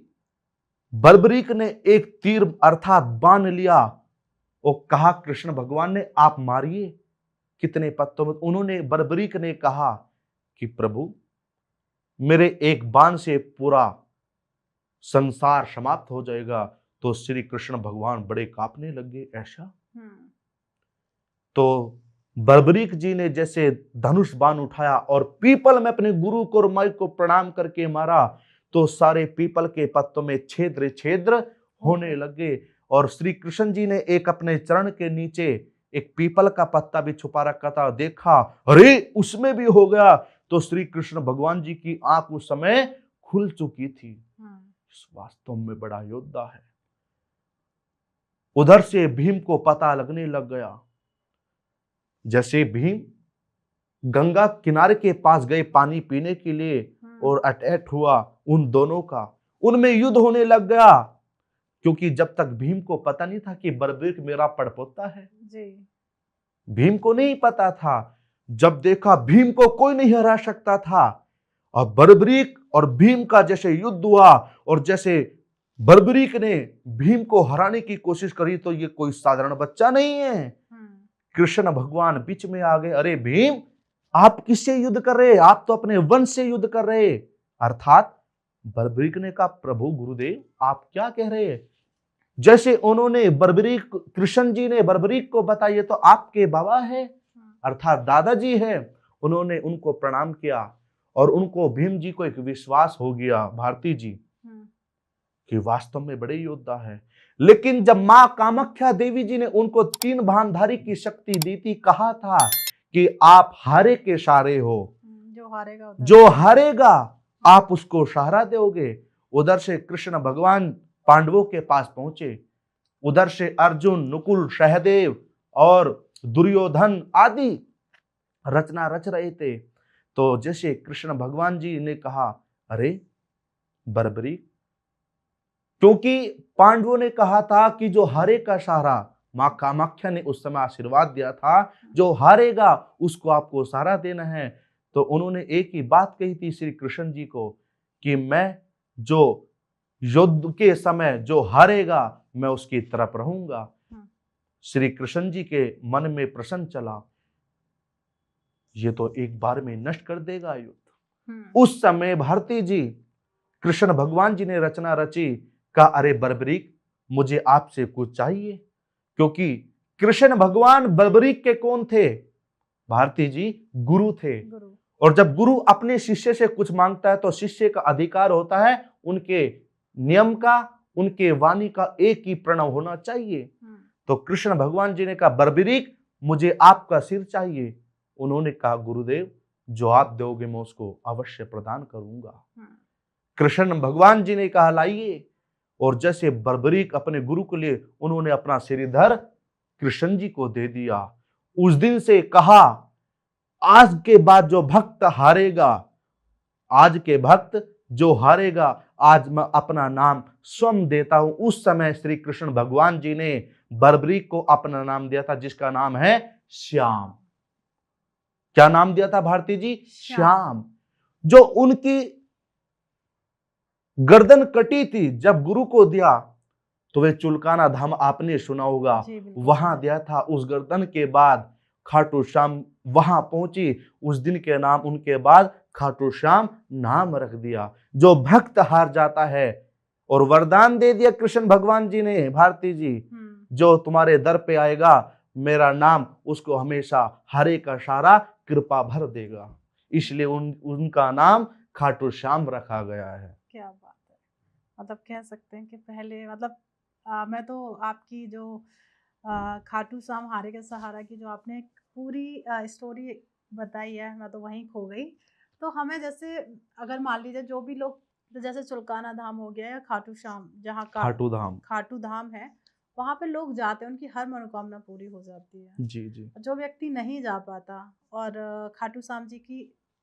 बर्बरीक ने एक तीर अर्थात बाण लिया, और कहा, कृष्ण भगवान ने, आप मारिए। कितने पत्तों में? उन्होंने, बर्बरीक ने कहा कि प्रभु, मेरे एक बाण से पूरा संसार समाप्त हो जाएगा। तो श्री कृष्ण भगवान बड़े कांपने लगे। ऐसा? तो बर्बरीक जी ने जैसे धनुष बाण उठाया और पीपल में अपने गुरु को और माई को प्रणाम करके मारा, तो सारे पीपल के पत्तों में छिद्र छिद्र होने लगे। और श्री कृष्ण जी ने एक अपने चरण के नीचे एक पीपल का पत्ता भी छुपा रखा था, देखा, अरे उसमें भी हो गया। तो श्री कृष्ण भगवान जी की आंख उस समय खुल चुकी थी। वास्तव में बड़ा योद्धा है। उधर से भीम को पता लगने लग गया। जैसे भीम गंगा किनारे के पास गए पानी पीने के लिए, और अटैक हुआ उन दोनों का, उनमें युद्ध होने लग गया। क्योंकि जब तक भीम को पता नहीं था कि बर्बरीक मेरा पड़पोता है जी। भीम को नहीं पता था। जब देखा भीम को कोई नहीं हरा सकता था, और बर्बरीक और भीम का जैसे युद्ध हुआ, और जैसे बर्बरीक ने भीम को हराने की कोशिश करी, तो ये कोई साधारण बच्चा नहीं है। कृष्ण भगवान बीच में आ गए। अरे भीम, आप किससे युद्ध कर रहे? आप तो अपने वंश से युद्ध कर रहे। अर्थात बर्बरीक ने कहा, प्रभु गुरुदेव, आप क्या कह रहे हैं? जैसे उन्होंने बर्बरीक, कृष्ण जी ने बर्बरीक को बताइए तो आपके बाबा है, अर्थात दादाजी है। उन्होंने उनको प्रणाम किया, और उनको भीम जी को एक विश्वास हो गया, भारती जी, कि वास्तव में बड़े योद्धा है। लेकिन जब मां कामाख्या देवी जी ने उनको 3 भानधारी की शक्ति दी थी, कहा था कि आप हारे के सारे हो, जो हारेगा आप उसको सहारा दोगे। उधर से कृष्ण भगवान पांडवों के पास पहुंचे, उधर से अर्जुन, नकुल, सहदेव और दुर्योधन आदि रचना रच रहे थे। तो जैसे कृष्ण भगवान जी ने कहा, अरे बर्बरी, क्योंकि पांडवों ने कहा था कि जो हारे का सहारा, मां कामाख्या ने उस समय आशीर्वाद दिया था, जो हारेगा उसको आपको सहारा देना है। तो उन्होंने एक ही बात कही थी श्री कृष्ण जी को कि मैं जो युद्ध के समय जो हारेगा मैं उसकी तरफ रहूंगा। श्री कृष्ण जी के मन में प्रश्न चला, ये तो एक बार में नष्ट कर देगा युद्ध। उस समय भारती जी, कृष्ण भगवान जी ने रचना रची, कहा अरे बर्बरीक, मुझे आपसे कुछ चाहिए। क्योंकि कृष्ण भगवान बर्बरीक के कौन थे? भारती जी गुरु थे। और जब गुरु अपने शिष्य से कुछ मांगता है तो शिष्य का अधिकार होता है उनके नियम का, उनके वाणी का एक ही प्रणव होना चाहिए। तो कृष्ण भगवान जी ने कहा, बर्बरीक, मुझे आपका सिर चाहिए। उन्होंने कहा, गुरुदेव, जो आप दोगे मैं उसको अवश्य प्रदान करूंगा। कृष्ण भगवान जी ने कहा, लाइए। और जैसे बर्बरीक अपने गुरु के लिए उन्होंने अपना सिरधर कृष्ण जी को दे दिया। उस दिन से कहा, आज के बाद जो भक्त हारेगा, आज के भक्त जो हारेगा, आज मैं अपना नाम स्वयं देता हूं। उस समय श्री कृष्ण भगवान जी ने बर्बरीक को अपना नाम दिया था, जिसका नाम है श्याम। क्या नाम दिया था भारती जी? श्याम। जो उनकी गर्दन कटी थी, जब गुरु को दिया तो वे चुलकाना धाम आपने सुना होगा, वहां दिया था। उस गर्दन के बाद खाटू श्याम वहां पहुंची। उस दिन के नाम उनके बाद खाटू श्याम नाम रख दिया। जो भक्त हार जाता है, और वरदान दे दिया कृष्ण भगवान जी ने, भारती जी, जो तुम्हारे दर पे आएगा मेरा नाम उसको हमेशा हरे का सारा कृपा भर देगा। इसलिए उनका नाम खाटू श्याम रखा गया है। क्या बात है। मतलब कह सकते हैं कि पहले मतलब मैं तो आपकी जो खाटू श्याम हारे के सहारा की जो आपने पूरी स्टोरी बताई है, मैं तो वहीं खो गई। तो हमें जैसे अगर मान लीजिए जो भी लोग, तो जैसे चुलकाना धाम हो गया या खाटू श्याम, जहाँ खाटू धाम है, वहाँ पे लोग जाते हैं, उनकी हर मनोकामना पूरी हो जाती है। जी जी। जो व्यक्ति नहीं जा पाता और खाटू श्याम जी की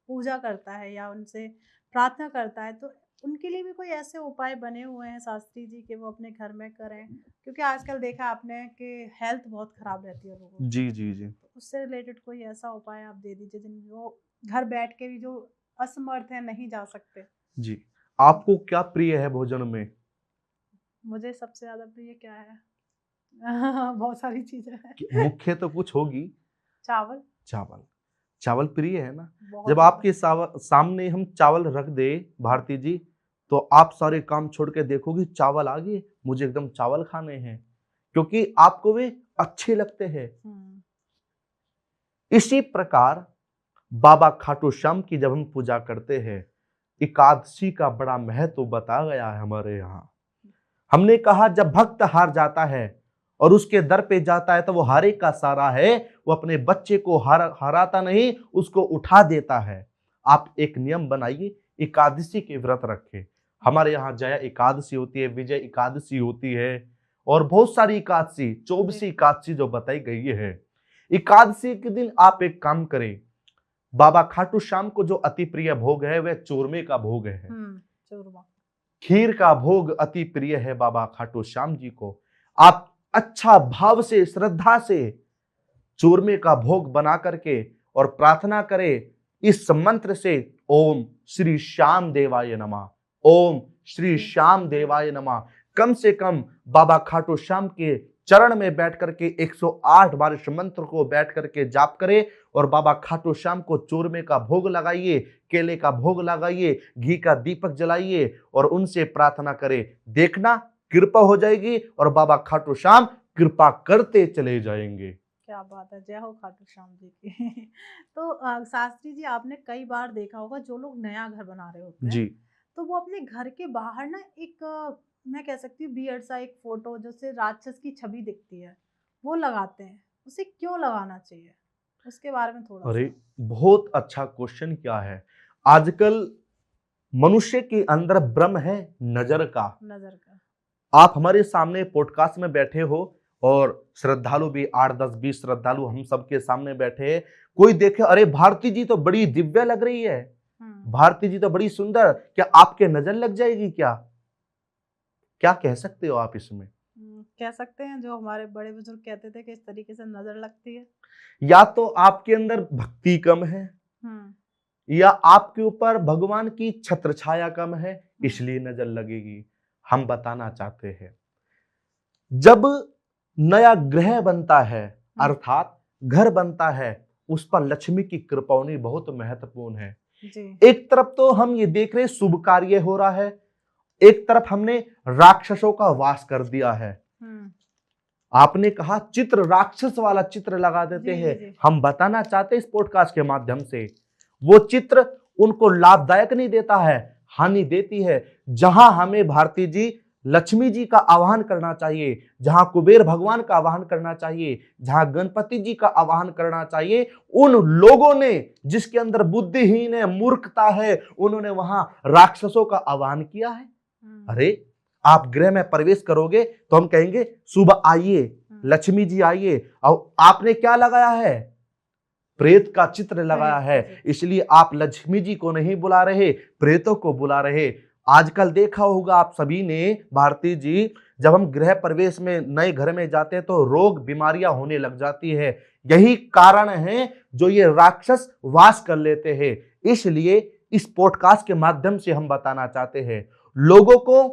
पूजा करता है या उनसे प्रार्थना करता है, तो उनके लिए भी कोई ऐसे उपाय बने हुए हैं शास्त्री जी के, वो अपने घर में करें? क्योंकि आजकल देखा आपने कि हेल्थ बहुत खराब रहती है लोगों की। जी जी जी। तो उससे रिलेटेड कोई ऐसा उपाय आप दे दीजिए जिन वो घर बैठ के भी जो असमर्थ है, नहीं जा सकते। जी, आपको क्या प्रिय है भोजन में? मुझे सबसे ज्यादा प्रिय क्या है? बहुत सारी चीजें हैं। मुख्य तो कुछ होगी। चावल। चावल। चावल प्रिय है ना? बहुत जब आपके सामने हम चावल रख दे भारती जी, तो आप सारे काम छोड़ के देखोगी चावल आ गए, मुझे एकदम चावल खाने हैं, क्योंकि आपको वे अच्छे लगते हैं। इसी प्रकार बाबा खाटू श्याम की जब हम पूजा करते हैं, एकादशी का बड़ा महत्व बताया गया है हमारे यहाँ। हमने कहा जब भक्त हार जाता है और उसके दर पे जाता है तो वो हारे का सारा है, वो अपने बच्चे को हराता नहीं, उसको उठा देता है। आप एक नियम बनाइए, एकादशी के व्रत रखें। हमारे यहाँ जया एकादशी होती है, विजय एकादशी होती है, और बहुत सारी एकादशी, 24 एकादशी जो बताई गई है। एकादशी के दिन आप एक काम करें, बाबा खाटू श्याम को जो अति प्रिय भोग है वह चूरमे का भोग है। चूरमा, खीर का भोग अति प्रिय है बाबा खाटू श्याम जी को। आप अच्छा भाव से, श्रद्धा से चूरमे का भोग बना करके और प्रार्थना करें इस मंत्र से, ओम श्री श्याम देवाय नमः, ओम श्री श्याम देवाय नमः। कम से कम बाबा खाटू श्याम के चरण में बैठ करके 108 बार इस मंत्र को बैठ करके जाप करें और बाबा खाटू श्याम को चूरमे का भोग लगाइए, केले का भोग लगाइए, घी का दीपक जलाइए और उनसे प्रार्थना करें। देखना कृपा हो जाएगी और बाबा खाटू श्याम कृपा करते चले जाएंगे। क्या बात है, जय हो खाटू श्याम जी की। तो शास्त्री जी, आपने कई बार देखा होगा जो लोग नया घर बना रहे होते हैं जी, तो वो अपने घर के बाहर ना एक मैं कह सकती हूँ बियर्ड सा एक फोटो जैसे राक्षस की छवि दिखती है, वो लगाते हैं, उसे क्यों लगाना चाहिए? उसके बारे में थोड़ा अरे सा। बहुत अच्छा क्वेश्चन क्या है। आजकल मनुष्य के अंदर भ्रम है नजर का। नजर का। आप हमारे सामने पॉडकास्ट में बैठे हो और श्रद्धालु भी 8 10 20 श्रद्धालु हम सबके सामने बैठे हैं। कोई देखे अरे भारती जी तो बड़ी दिव्य लग रही है, हम्म। भारती जी तो बड़ी सुंदर, क्या आपके नजर लग जाएगी क्या? क्या कह सकते हो आप इसमें? कह सकते हैं जो हमारे बड़े बुजुर्ग कहते थे कि इस तरीके से नजर लगती है। या तो आपके अंदर भक्ति कम है, हम्म। या आपके ऊपर भगवान की छत्र छाया कम है, हम्म। इसलिए नजर लगेगी। हम बताना चाहते हैं, जब नया ग्रह बनता है हम्म। अर्थात घर बनता है, उस पर लक्ष्मी की कृपा होनी बहुत महत्वपूर्ण है। जी। एक तरफ तो हम ये देख रहे शुभ कार्य हो रहा है, एक तरफ हमने राक्षसों का वास कर दिया है। हम्म। आपने कहा चित्र राक्षस वाला चित्र लगा देते जी जी हैं। जी। हम बताना चाहते हैं इस पॉडकास्ट के माध्यम से, वो चित्र उनको लाभदायक नहीं देता है, हानि देती है। जहां हमें भारती जी लक्ष्मी जी का आवाहन करना चाहिए, जहां कुबेर भगवान का आवाहन करना चाहिए, जहां गणपति जी का आवाहन करना चाहिए, उन लोगों ने जिसके अंदर बुद्धिहीन है, मूर्खता है, उन्होंने वहां राक्षसों का आवाहन किया है। अरे आप गृह में प्रवेश करोगे तो हम कहेंगे सुबह आइए, लक्ष्मी जी आइए, और आपने क्या लगाया है? प्रेत का चित्र लगाया प्रेत का है। चित्र। इसलिए आप लक्ष्मी जी को नहीं बुला रहे, प्रेतों को बुला रहे। आजकल देखा होगा आप सभी ने भारती जी, जब हम गृह प्रवेश में नए घर में जाते हैं तो रोग बीमारियां होने लग जाती है। यही कारण है जो ये राक्षस वास कर लेते हैं। इसलिए इस पॉडकास्ट के माध्यम से हम बताना चाहते हैं, लोगों को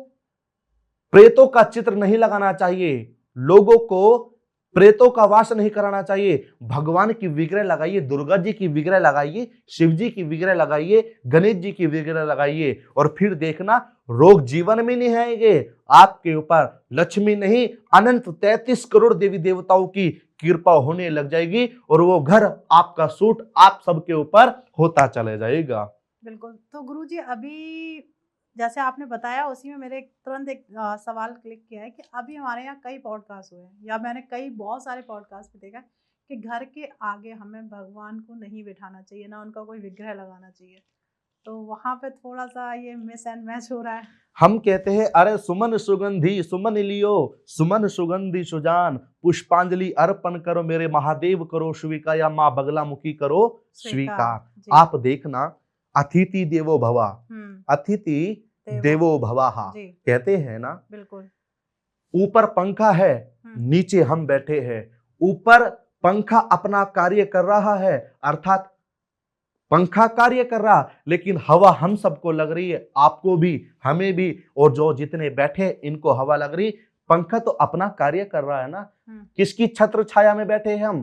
प्रेतों का चित्र नहीं लगाना चाहिए, लोगों को प्रेतों का वास नहीं कराना चाहिए। भगवान की विग्रह लगाइए, दुर्गा जी की विग्रह लगाइए, शिव जी की विग्रह लगाइए, गणेश जी की विग्रह लगाइए, और फिर देखना रोग जीवन में नहीं आएंगे। आपके ऊपर लक्ष्मी नहीं, अनंत 33 करोड़ देवी देवताओं की कृपा होने लग जाएगी, और वो घर आपका सूट आप सबके ऊपर होता चला जाएगा। बिल्कुल। तो गुरुजी अभी जैसे आपने बताया उसी में मेरे तुरंत एक सवाल क्लिक किया है कि अभी हमारे यहाँ कई पॉडकास्ट हुए हैं या मैंने कई बहुत सारे पॉडकास्ट पे देखा है कि घर के आगे हमें भगवान को नहीं बिठाना चाहिए, ना उनका कोई विग्रह लगाना चाहिए। तो वहाँ पे थोड़ा सा ये मिस एंड मैच हो रहा है। हम कहते हैं अरे सुमन सुगंधी सुमन लियो, सुमन सुगंधी सुजान, पुष्पांजलि अर्पण करो मेरे महादेव करो स्वीकार, या माँ बगलामुखी करो स्वीकार। स्वीकार। जी। आप देखना, अतिथि देवो भवा, अतिथि देवो भवाहा जी। कहते हैं ना। बिल्कुल। ऊपर पंखा है, नीचे हम बैठे हैं। ऊपर पंखा अपना कार्य कर रहा है, अर्थात पंखा कार्य कर रहा, लेकिन हवा हम सबको लग रही है, आपको भी, हमें भी, और जो जितने बैठे इनको हवा लग रही। पंखा तो अपना कार्य कर रहा है ना। किसकी छत्र छाया में बैठे हैं हम?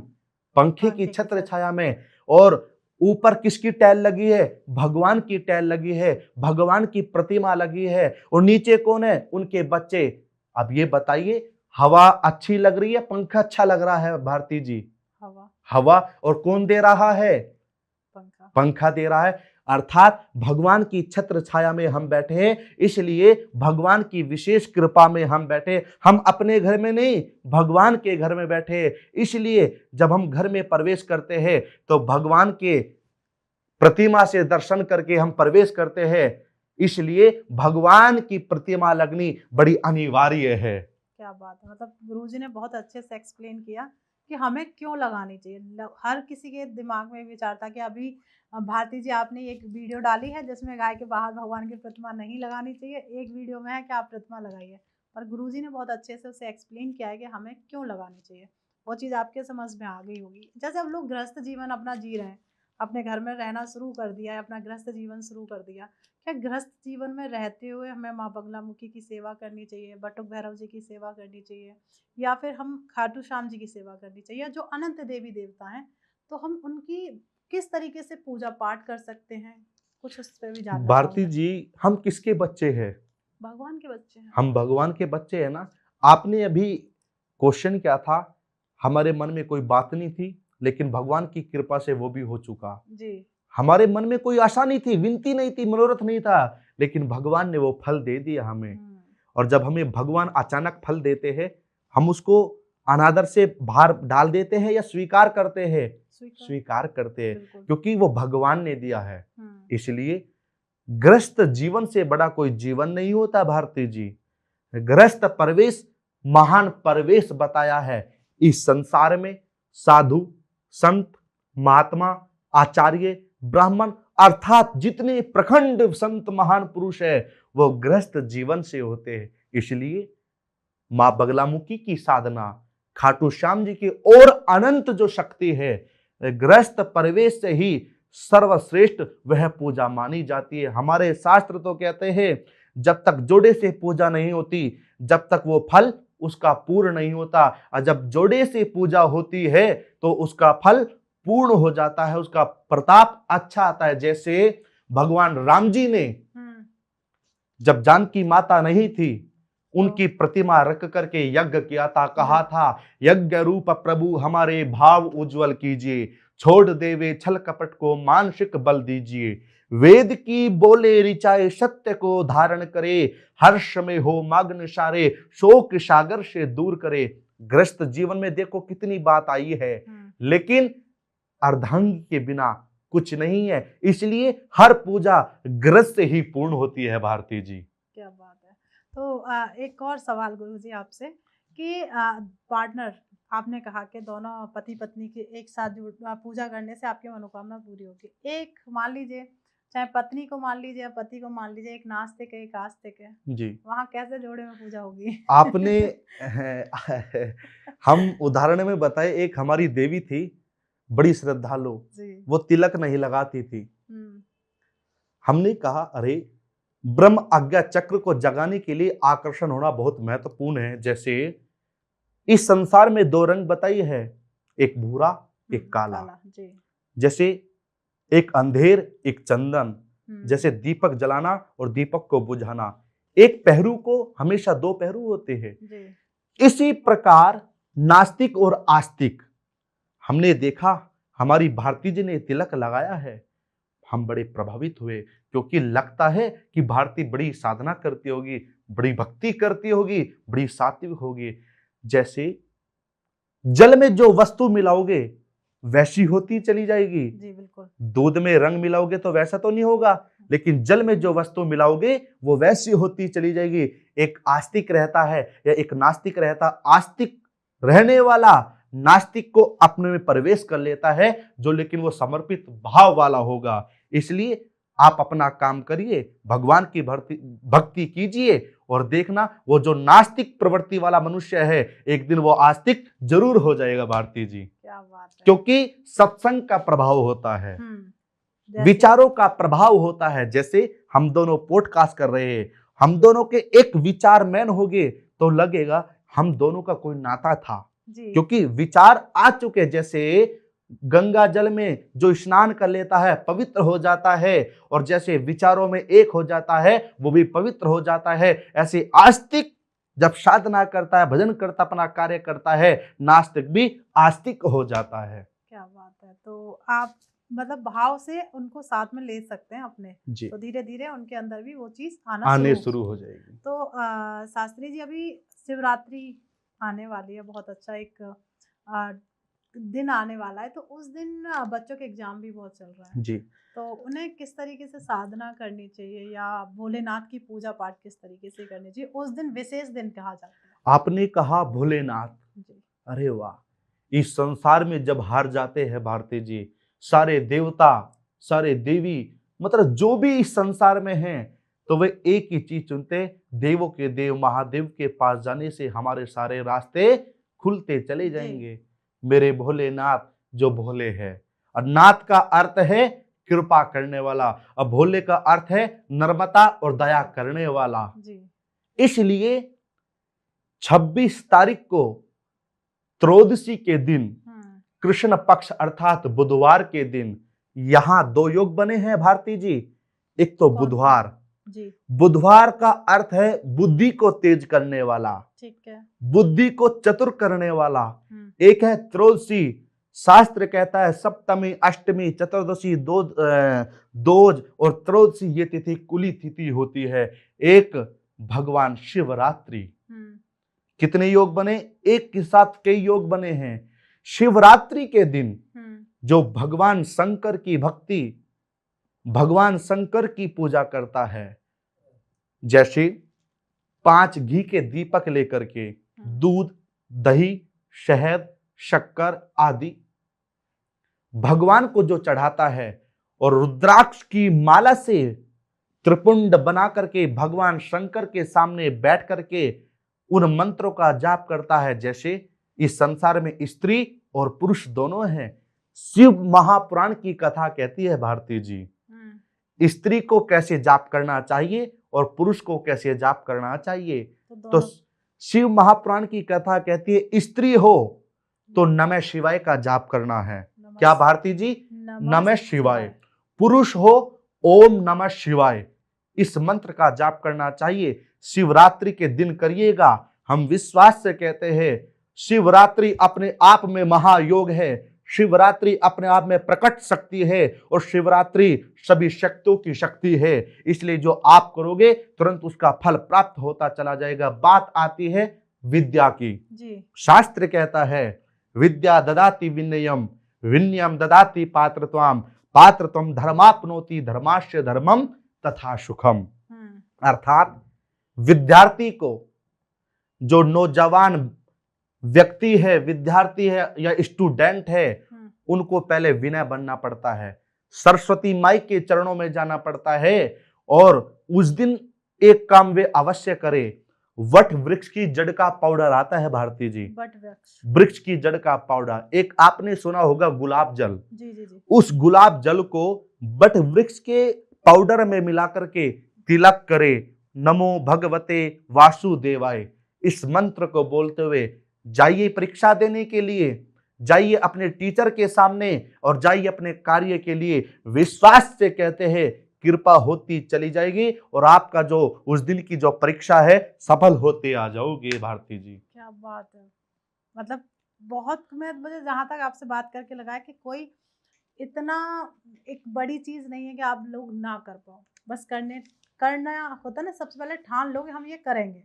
पंखे की छत्र छाया में। और ऊपर किसकी टैल लगी है? भगवान की टैल लगी है, भगवान की प्रतिमा लगी है। और नीचे कौन है? उनके बच्चे। अब ये बताइए, हवा अच्छी लग रही है, पंखा अच्छा लग रहा है भारती जी? हवा। और कौन दे रहा है? पंखा दे रहा है। अर्थात भगवान की छत्र छाया में हम बैठे हैं, इसलिए भगवान की विशेष कृपा में हम बैठे। हम अपने घर में नहीं, भगवान के घर में बैठे। इसलिए जब हम घर में प्रवेश करते हैं तो भगवान के प्रतिमा से दर्शन करके हम प्रवेश करते हैं। इसलिए भगवान की प्रतिमा लगनी बड़ी अनिवार्य है। क्या बात है, मतलब गुरुजी ने बहुत अच्छे से एक्सप्लेन किया कि हमें क्यों लगानी चाहिए। हर किसी के दिमाग में विचार था कि अभी भारती जी आपने एक वीडियो डाली है जिसमें गाय के बाहर भगवान की प्रतिमा नहीं लगानी चाहिए, एक वीडियो में है कि आप प्रतिमा लगाइए, पर गुरुजी ने बहुत अच्छे से उसे एक्सप्लेन किया है कि हमें क्यों लगानी चाहिए। वो चीज़ आपके समझ में आ गई होगी। जैसे हम लोग गृहस्थ जीवन अपना जी रहे हैं, अपने घर में रहना शुरू कर दिया है, अपना गृहस्थ जीवन शुरू कर दिया, क्या गृहस्थ जीवन में रहते हुए हमें माँ बगलामुखी की सेवा करनी चाहिए, बटुक भैरव जी की सेवा करनी चाहिए, या फिर हम खाटू श्याम जी की सेवा करनी चाहिए, जो अनंत देवी देवता हैं, तो हम उनकी किस तरीके से पूजा पाठ कर सकते हैं? कुछ उस पर भी जानना भारती चाहूंगा। जी, हम किसके बच्चे हैं? भगवान के बच्चे हैं। हम भगवान के बच्चे हैं ना। आपने अभी क्वेश्चन क्या था? हमारे मन में कोई बात नहीं थी, लेकिन भगवान की कृपा से वो भी हो चुका जी। हमारे मन में कोई आशा नहीं थी, विनती नहीं थी, मनोरथ नहीं था, लेकिन भगवान ने वो फल दे दिया हमें। और जब हमें भगवान अचानक फल देते हैं, हम उसको अनादर से बाहर डाल देते हैं या स्वीकार करते हैं? स्वीकार करते हैं, बिल्कुल। क्योंकि वो भगवान ने दिया है। इसलिए इसलिए गृहस्थ जीवन से बड़ा कोई जीवन नहीं होता भारती जी। गृहस्थ प्रवेश महान प्रवेश बताया है। इस संसार में साधु, संत, महात्मा, आचार्य, ब्राह्मण अर्थात जितने प्रखंड संत महान पुरुष है वो गृहस्थ जीवन से होते हैं। इसलिए मां बगलामुखी की साधना, खाटू श्याम जी की और अनंत जो शक्ति है, गृहस्थ प्रवेश से ही सर्वश्रेष्ठ वह पूजा मानी जाती है। हमारे शास्त्र तो कहते हैं जब तक जोड़े से पूजा नहीं होती, जब तक वो फल उसका पूर्ण नहीं होता, और जब जोड़े से पूजा होती है तो उसका फल पूर्ण हो जाता है, उसका प्रताप अच्छा आता है। जैसे भगवान राम जी ने जब जानकी माता नहीं थी, उनकी प्रतिमा रख करके यज्ञ किया था, कहा था यज्ञ रूप प्रभु हमारे भाव उज्जवल कीजिए, छोड़ देवे छल कपट को मानसिक बल दीजिए, वेद की बोले ऋचाए सत्य को धारण करे, हर्ष में हो मग्न सारे शोक सागर से दूर करे। गृहस्थ जीवन में देखो कितनी बात आई है, लेकिन अर्धांगी के बिना कुछ नहीं है। इसलिए हर पूजा गृहस्थ से ही पूर्ण होती है भारती जी। क्या बात है। तो एक और सवाल गुरुजी आपसे कि पार्टनर, आपने कहा कि दोनों पति पत्नी के एक साथ पूजा करने से आपकी मनोकामना पूरी होगी। एक मान लीजिए, चाहे पत्नी को मान लीजिए या पति को मान लीजिए, एक नास्तिक है एक आस्तिक है जी, वहां कैसे जोड़े में पूजा होगी? आपने हम उदाहरण में बताए, एक हमारी देवी थी बड़ी श्रद्धालु, वो तिलक नहीं लगाती थी। हमने कहा अरे ब्रह्म आज्ञा चक्र को जगाने के लिए आकर्षण होना बहुत महत्वपूर्ण है। जैसे इस संसार में दो रंग बताई है, एक भूरा एक काला। जैसे एक अंधेर एक चंदन, जैसे दीपक जलाना और दीपक को बुझाना, एक पहरु को हमेशा दो पहरु होते हैं। इसी प्रकार नास्तिक और आस्तिक, हमने देखा हमारी भारती जी ने तिलक लगाया है, हम बड़े प्रभावित हुए, क्योंकि लगता है कि भारती बड़ी साधना करती होगी, बड़ी भक्ति करती होगी, बड़ी सात्विक होगी। जैसे जल में जो वस्तु मिलाओगे वैसी होती चली जाएगी। जी बिल्कुल। दूध में रंग मिलाओगे तो वैसा तो नहीं होगा, लेकिन जल में जो वस्तु मिलाओगे वो वैसी होती चली जाएगी। एक आस्तिक रहता है या एक नास्तिक रहता, आस्तिक रहने वाला नास्तिक को अपने में प्रवेश कर लेता है, जो लेकिन वो समर्पित भाव वाला होगा। इसलिए आप अपना काम करिए, भगवान की भक्ति कीजिए और देखना वो जो नास्तिक प्रवृत्ति वाला मनुष्य है एक दिन वो आस्तिक जरूर हो जाएगा भारती जी। क्या बात है। क्योंकि सत्संग का प्रभाव होता है, विचारों का प्रभाव होता है। जैसे हम दोनों पॉडकास्ट कर रहे हैं, हम दोनों के एक विचार मैन हो गए तो लगेगा हम दोनों का कोई नाता था, क्योंकि विचार आ चुके। जैसे गंगा जल में जो स्नान कर लेता है पवित्र हो जाता है, और जैसे विचारों में एक हो जाता है वो भी पवित्र हो जाता है। ऐसे आस्तिक जब साधना करता है, भजन करता, अपना कार्य करता है, नास्तिक भी आस्तिक हो जाता है। क्या बात है। तो आप मतलब भाव से उनको साथ में ले सकते हैं अपने जी। तो धीरे धीरे उनके अंदर भी वो चीज आने शुरू हो जाएगी। तो शास्त्री जी, अभी शिवरात्रि आने वाली है, बहुत अच्छा एक दिन आने वाला है, तो उस दिन बच्चों के एग्जाम भी बहुत चल रहा है जी, तो उन्हें किस तरीके से साधना करनी चाहिए या भोलेनाथ की पूजा पाठ किस तरीके से करनी चाहिए? उस दिन विशेष दिन कहा जाता है। आपने कहा भोलेनाथ जी। अरे वाह, इस संसार में जब हार जाते हैं भारती जी, सारे देवता सारे देवी, मतलब जो भी इस संसार में हैं, तो वे एक ही चीज चुनते, देवों के देव महादेव के पास जाने से हमारे सारे रास्ते खुलते चले जाएंगे। मेरे भोलेनाथ जो भोले है, और नाथ का अर्थ है कृपा करने वाला, और भोले का अर्थ है नर्मता और दया करने वाला जी। इसलिए 26 तारीख को त्रयोदशी के दिन, कृष्ण पक्ष अर्थात बुधवार के दिन, यहां दो योग बने हैं भारती जी। एक तो बुधवार जी, बुधवार का अर्थ है बुद्धि को तेज करने वाला, ठीक है, बुद्धि को चतुर करने वाला। एक है त्रयोदशी, शास्त्र कहता है सप्तमी अष्टमी चतुर्दशी दोज और त्रयोदशी ये तिथि कुली तिथि होती है। एक भगवान शिवरात्रि। हम्म, कितने योग बने? एक के साथ कई योग बने हैं। शिवरात्रि के दिन जो भगवान शंकर की भक्ति, भगवान शंकर की पूजा करता है, जैसे 5 घी के दीपक लेकर के दूध, दही, शहद, शक्कर आदि भगवान को जो चढ़ाता है और रुद्राक्ष की माला से त्रिपुंड बना करके भगवान शंकर के सामने बैठ करके उन मंत्रों का जाप करता है, जैसे इस संसार में स्त्री और पुरुष दोनों हैं। शिव महापुराण की कथा कहती है भारती जी, स्त्री को कैसे जाप करना चाहिए और पुरुष को कैसे जाप करना चाहिए। तो शिव महापुराण की कथा कहती है स्त्री हो तो नमः शिवाय का जाप करना है। क्या भारती जी? नमः शिवाय। पुरुष हो ओम नमः शिवाय, इस मंत्र का जाप करना चाहिए। शिवरात्रि के दिन करिएगा। हम विश्वास से कहते हैं शिवरात्रि अपने आप में महायोग है, शिवरात्रि अपने आप में प्रकट शक्ति है और शिवरात्रि सभी शक्तियों की शक्ति है। इसलिए जो आप करोगे तुरंत उसका फल प्राप्त होता चला जाएगा। बात आती है विद्या की जी। शास्त्र कहता है विद्या ददाति विनयम, विनयम ददाति पात्रत्वम, पात्रत्वम धर्माप्नोति, धर्माश्य धर्मम तथा सुखम। अर्थात विद्यार्थी को, जो नौजवान व्यक्ति है, विद्यार्थी है या स्टूडेंट है, उनको पहले विनय बनना पड़ता है, सरस्वती माई के चरणों में जाना पड़ता है और उस दिन एक काम वे अवश्य करे। वट वृक्ष की जड़ का पाउडर आता है भारती जी, वृक्ष की जड़ का पाउडर। एक आपने सुना होगा गुलाब जल, जी। उस गुलाब जल को वट वृक्ष के पाउडर में मिला करके तिलक करे, नमो भगवते वासुदेवाय, इस मंत्र को बोलते हुए जाइए परीक्षा देने के लिए, जाइए अपने टीचर के सामने और जाइए अपने कार्य के लिए। विश्वास से कहते हैं कृपा होती चली जाएगी और आपका जो उस दिन की जो परीक्षा है सफल होते आ जाओगे भारती जी। क्या बात है। मतलब बहुत, मुझे जहां तक आपसे बात करके लगा है कि कोई इतना एक बड़ी चीज नहीं है कि आप लोग ना कर पाओ, बस करना होता ना, सबसे पहले ठान लो कि हम ये करेंगे।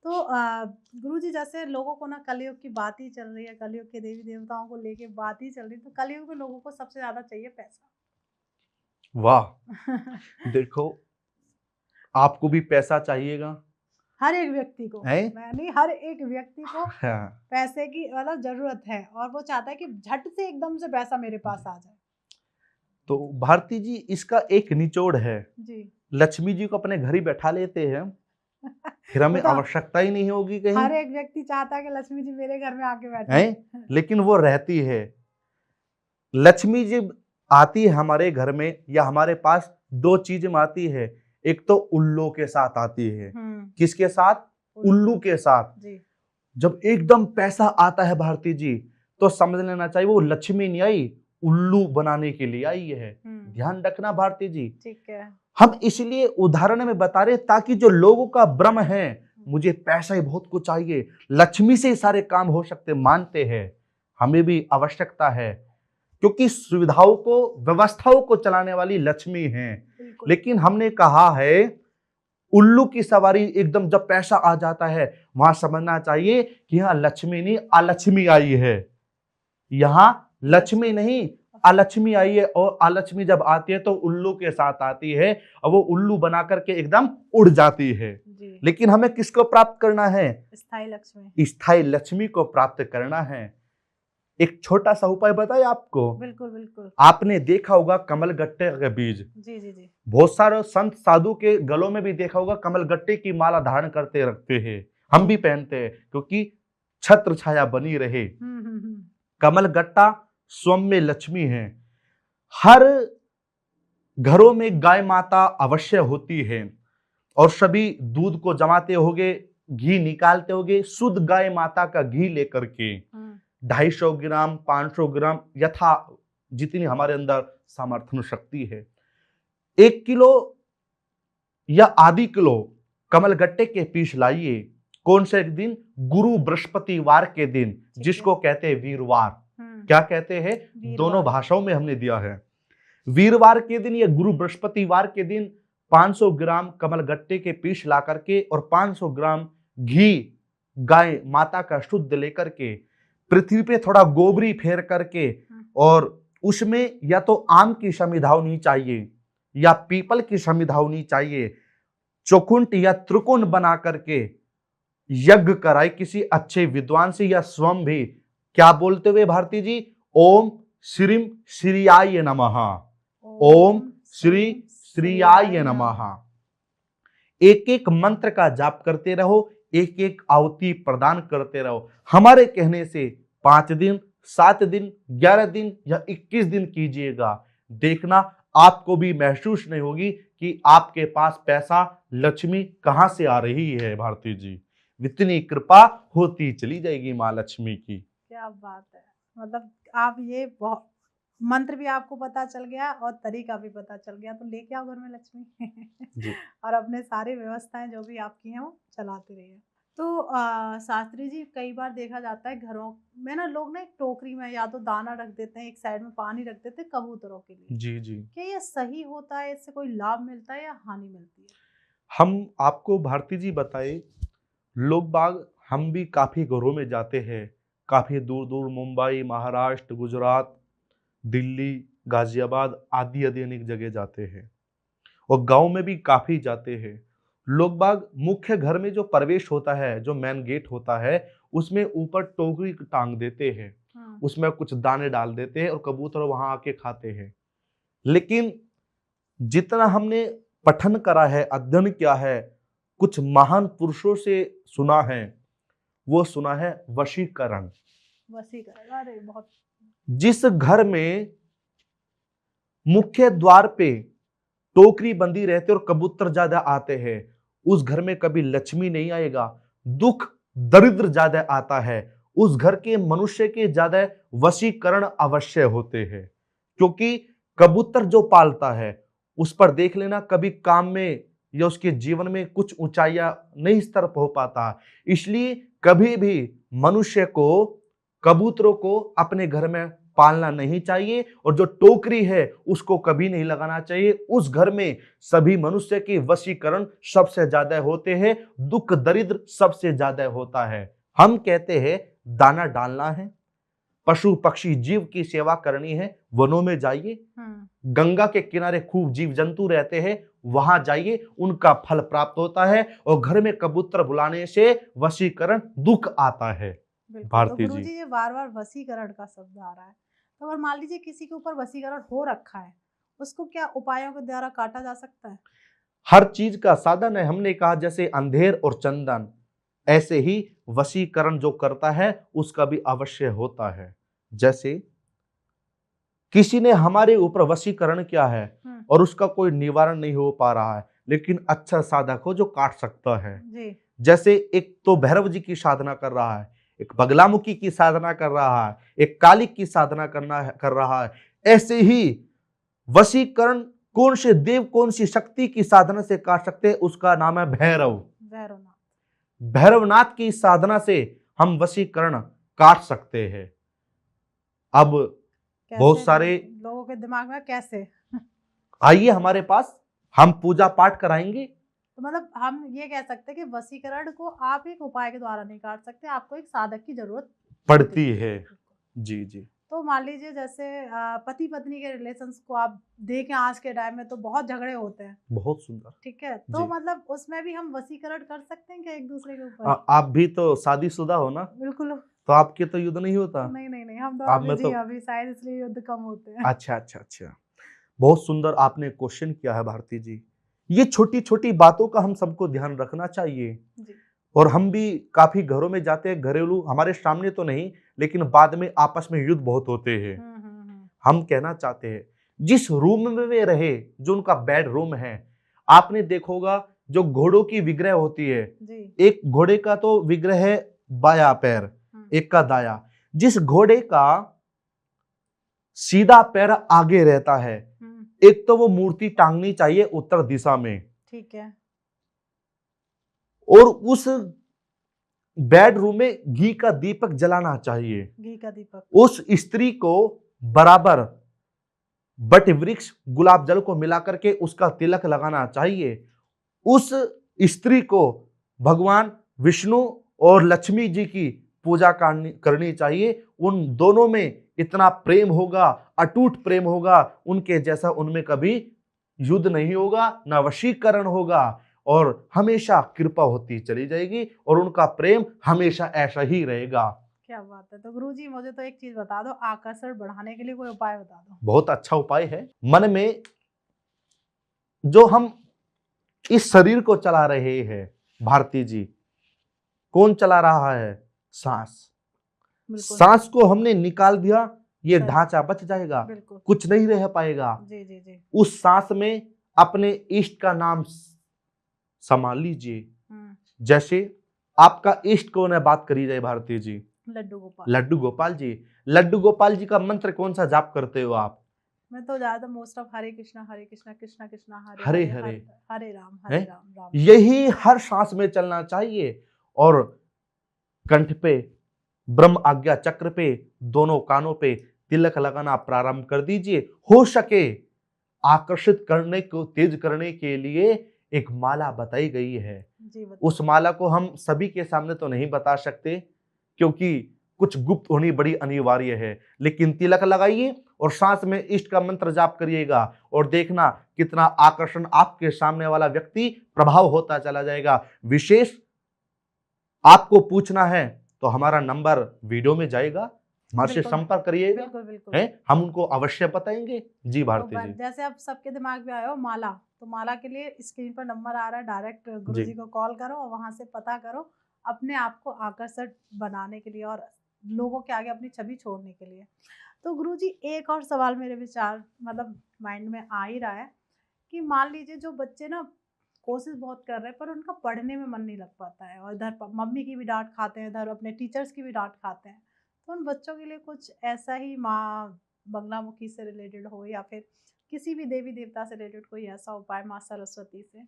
तो गुरुजी, जैसे लोगों को ना कलयुग की बात ही चल रही है, कलयुग के देवी देवताओं को लेके बात ही चल रही है, तो कलयुग में लोगों को सबसे ज्यादा चाहिए पैसा। वाह देखो, आपको भी पैसा चाहिएगा, हर एक व्यक्ति को, मैं नहीं, हर एक व्यक्ति को पैसे की मतलब जरूरत है और वो चाहता है कि झट से एकदम से पैसा मेरे पास आ जाए। तो भारती जी इसका एक निचोड़ है जी, लक्ष्मी जी को अपने घर ही बैठा लेते हैं, फिर हमें आवश्यकता ही नहीं होगी कहीं। हर एक व्यक्ति चाहता है कि लक्ष्मी जी मेरे घर में आके बैठे, लेकिन वो रहती है। लक्ष्मी जी आती है हमारे घर में या हमारे पास, 2 चीज में आती है। एक तो उल्लू के साथ आती है। किसके साथ? उल्लू के साथ जी। जब एकदम पैसा आता है भारती जी तो समझ लेना चाहिए वो लक्ष्मी नहीं आई, उल्लू बनाने के लिए आई है। ध्यान रखना भारती जी, ठीक है। हम इसलिए उदाहरण में बता रहे ताकि जो लोगों का भ्रम है मुझे पैसा ही बहुत कुछ चाहिए, लक्ष्मी से ही सारे काम हो सकते, मानते हैं, हमें भी आवश्यकता है क्योंकि सुविधाओं को, व्यवस्थाओं को चलाने वाली लक्ष्मी है। लेकिन हमने कहा है उल्लू की सवारी, एकदम जब पैसा आ जाता है वहां समझना चाहिए कि यहाँ लक्ष्मी नहीं अलक्ष्मी आई है, यहाँ लक्ष्मी नहीं अलक्ष्मी आई है। और अलक्ष्मी जब आती है तो उल्लू के साथ आती है और वो उल्लू बना करके एकदम उड़ जाती है। लेकिन हमें किसको प्राप्त करना है? स्थायी लक्ष्मी, स्थायी लक्ष्मी को प्राप्त करना है। एक छोटा सा उपाय बताए आपको। बिल्कुल बिल्कुल। आपने देखा होगा कमलगट्टे का बीज, जी। बहुत सारे संत साधु के गलों में भी देखा होगा कमलगट्टे की माला धारण करते रखते हैं, हम भी पहनते हैं क्योंकि छत्र छाया बनी रहे। कमलगट्टा स्वयं में लक्ष्मी है। हर घरों में गाय माता अवश्य होती है और सभी दूध को जमाते होगे, घी निकालते होगे, शुद्ध गाय माता का घी लेकर के 250 ग्राम 500 ग्राम यथा जितनी हमारे अंदर सामर्थ्य शक्ति है, 1 किलो या आधी किलो कमलगट्टे के पीस लाइए। कौन से दिन? गुरु बृहस्पतिवार के दिन, जिसको कहते हैं वीरवार। क्या कहते हैं? दोनों भाषाओं में हमने दिया है। वीरवार के दिन या गुरु बृहस्पतिवार के दिन 500 ग्राम कमलगट्टे के पीस ला करके और 500 ग्राम घी गाय माता का शुद्ध लेकर के पृथ्वी पे थोड़ा गोबरी फेर करके और उसमें या तो आम की समिधा होनी चाहिए या पीपल की समिधा होनी चाहिए, चौखुंट या त्रिकोण बना करके यज्ञ कराए किसी अच्छे विद्वान से या स्वयं भी। क्या बोलते हुए भारती जी? ओम श्रीम श्रीयाय नमः, ओम श्री श्रीयाय नमः। एक एक मंत्र का जाप करते रहो, एक एक आहुति प्रदान करते रहो। हमारे कहने से 5 दिन, 7 दिन, 11 दिन या 21 दिन कीजिएगा, देखना आपको भी महसूस नहीं होगी कि आपके पास पैसा लक्ष्मी कहां से आ रही है। भारती जी, इतनी कृपा होती चली जाएगी माँ लक्ष्मी की। क्या बात है, मतलब आप ये बहुत मंत्र भी आपको पता चल गया और तरीका भी पता चल गया, तो लेके आओ घर में लक्ष्मी जी। और अपने सारी व्यवस्थाएं जो भी आपकी हैं वो चलाते रहिए। तो शास्त्री जी, कई बार देखा जाता है घरों में ना, लोग ना एक टोकरी में या तो दाना रख देते हैं, एक साइड में पानी रख देते हैं कबूतरों के लिए। जी जी। क्या ये सही होता है? इससे कोई लाभ मिलता है या हानि मिलती है? हम आपको भारती जी बताए, लोग बाग हम भी काफी घरों में जाते हैं, काफी दूर दूर मुंबई, महाराष्ट्र, गुजरात, दिल्ली, गाजियाबाद आदि आदि अनेक जगह जाते हैं और गांव में भी काफी जाते हैं। लोग बाग मुख्य घर में जो प्रवेश होता है, जो मेन गेट होता है, उसमें ऊपर टोकरी टांग देते हैं, उसमें कुछ दाने डाल देते हैं और कबूतर वहां आके खाते हैं। लेकिन जितना हमने पठन करा है, अध्ययन किया है, कुछ महान पुरुषों से सुना है, वो सुना है वशीकरण। वशीकरण, अरे बहुत। जिस घर में मुख्य द्वार पे टोकरी बंदी रहते और कबूतर ज्यादा आते हैं, उस घर में कभी लक्ष्मी नहीं आएगा, दुख दरिद्र ज्यादा आता है। उस घर के मनुष्य के ज्यादा वशीकरण अवश्य होते हैं, क्योंकि कबूतर जो पालता है उस पर देख लेना, कभी काम में या उसके जीवन में कुछ ऊंचाइयां नहीं स्तर हो पाता। इसलिए कभी भी मनुष्य को कबूतरों को अपने घर में पालना नहीं चाहिए और जो टोकरी है उसको कभी नहीं लगाना चाहिए। उस घर में सभी मनुष्य के वशीकरण सबसे ज्यादा होते हैं, दुख दरिद्र सबसे ज्यादा होता है। हम कहते हैं दाना डालना है, पशु पक्षी जीव की सेवा करनी है, वनों में जाइए, गंगा के किनारे खूब जीव जंतु रहते हैं, वहां जाइए, उनका फल प्राप्त होता है। और घर में कबूतर बुलाने से वशीकरण दुख आता है। भारती तो जी, ये बार-बार वशीकरण का शब्द आ रहा है, तो अगर मान लीजिए किसी के ऊपर वशीकरण हो रखा है, उसको क्या उपायों के द्वारा काटा जा सकता है? हर चीज का साधन है। हमने कहा जैसे अंधेर और चंदन, ऐसे ही वशीकरण जो करता है उसका भी अवश्य होता है। जैसे किसी ने हमारे ऊपर वशीकरण किया है और उसका कोई निवारण नहीं हो पा रहा है, लेकिन अच्छा साधक हो जो काट सकता है जी। जैसे एक तो भैरव जी की साधना कर रहा है, एक बगलामुखी की साधना कर रहा है, एक कालिक की साधना कर रहा है, ऐसे ही वशीकरण कौन से देव, कौन सी शक्ति की साधना से काट सकते हैं, उसका नाम है भैरव। भैरवनाथ की साधना से हम वशीकरण काट सकते हैं। अब बहुत सारे लोगों के दिमाग में कैसे आइए हमारे पास, हम पूजा पाठ कराएंगे। तो मतलब हम ये कह सकते हैं कि वशीकरण को आप एक उपाय के द्वारा नहीं काट सकते, आपको एक साधक की जरूरत पड़ती है। जी जी। तो मान लीजिए जैसे पति पत्नी के रिलेशंस को आप देखें, आज के टाइम में तो बहुत झगड़े होते हैं। बहुत सुंदर। ठीक है, तो मतलब उसमें भी हम वशीकरण कर सकते हैं क्या एक दूसरे के ऊपर? आप भी तो शादीशुदा हो ना? बिल्कुल। तो आपके तो युद्ध नहीं होता? नहीं, हम तो अभी शायद इसलिए युद्ध कम होते हैं। अच्छा। बहुत सुंदर आपने क्वेश्चन किया है भारती जी। ये छोटी छोटी बातों का हम सबको ध्यान रखना चाहिए जी। और हम भी काफी घरों में जाते हैं, घरेलू, हमारे सामने तो नहीं लेकिन बाद में आपस में युद्ध बहुत होते हैं। हम कहना चाहते हैं जिस रूम में वे रहे, जो उनका बेड रूम है, आपने देखा होगा जो घोड़ों की विग्रह होती है जी। एक घोड़े का तो विग्रह है बाया पैर, एक का दाया। जिस घोड़े का सीधा पैर आगे रहता है, एक तो वो मूर्ति टांगनी चाहिए उत्तर दिशा में, ठीक है, और उस बेडरूम में घी का दीपक जलाना चाहिए। घी का दीपक। उस स्त्री को बराबर बट वृक्ष गुलाब जल को मिला करके उसका तिलक लगाना चाहिए। उस स्त्री को भगवान विष्णु और लक्ष्मी जी की पूजा करनी चाहिए। उन दोनों में इतना प्रेम होगा, अटूट प्रेम होगा, उनके जैसा उनमें कभी युद्ध नहीं होगा, ना वशीकरण होगा, और हमेशा कृपा होती चली जाएगी और उनका प्रेम हमेशा ऐसा ही रहेगा। क्या बात है। तो गुरुजी मुझे तो एक चीज बता दो, आकर्षण बढ़ाने के लिए कोई उपाय बता दो। बहुत अच्छा उपाय है। मन में जो हम इस शरीर को चला रहे हैं भारती जी, कौन चला रहा है? सांस। बिल्कुल सांस को हमने निकाल दिया, ये सही। ढांचा बच जाएगा, बिल्कुल कुछ नहीं रह पाएगा। जी जी जी। उस सांस में अपने इष्ट का नाम समा लीजिए। जैसे आपका इष्ट कौन है, बात करी जाए भारती जी? लड्डू गोपाल। लड्डू गोपाल जी। लड्डू गोपाल जी का मंत्र कौन सा जाप करते हो आप? मैं तो ज्यादा मोस्ट ऑफ हरे कृष्णा कृष्णा कृष्णा हरे हरे हरे, हरे हरे राम है। राम राम। यही हर सांस में चलना चाहिए। और कंठ पे, ब्रह्म आज्ञा चक्र पे, दोनों कानों पे तिलक लगाना प्रारंभ कर दीजिए। हो सके आकर्षित करने को तेज करने के लिए एक माला बताई गई है। जी उस माला को हम सभी के सामने तो नहीं बता सकते, क्योंकि कुछ गुप्त होनी बड़ी अनिवार्य है। लेकिन तिलक लगाइए और सांस में इष्ट का मंत्र जाप करिएगा और देखना कितना आकर्षण आपके सामने वाला व्यक्ति प्रभाव होता चला जाएगा। विशेष आपको पूछना है तो हमारा नंबर वीडियो में जाएगा, हमारे से बिल्कुल संपर्क करिएगा, बिल्कुल बिल्कुल। है हम उनको अवश्य बताएंगे। जी तो भारती जी। जैसे अब सबके दिमाग में आया हो माला, तो माला के लिए स्क्रीन पर नंबर आ रहा है, डायरेक्ट गुरुजी जी को कॉल करो और वहां से पता करो अपने आप को आकर्षक बनाने के लिए और लोगों के आगे अपनी छवि छोड़ने के लिए। तो गुरुजी एक और सवाल मेरे विचार मतलब माइंड में आ ही रहा है कि मान लीजिए जो बच्चे ना कोशिश बहुत कर रहे हैं पर उनका पढ़ने में मन नहीं लग पाता है और इधर मम्मी की भी डांट खाते हैं, इधर अपने टीचर्स की भी डांट खाते हैं, तो उन बच्चों के लिए कुछ ऐसा ही माँ बंगलामुखी से रिलेटेड हो या फिर किसी भी देवी देवता से रिलेटेड कोई ऐसा उपाय, माँ सरस्वती से?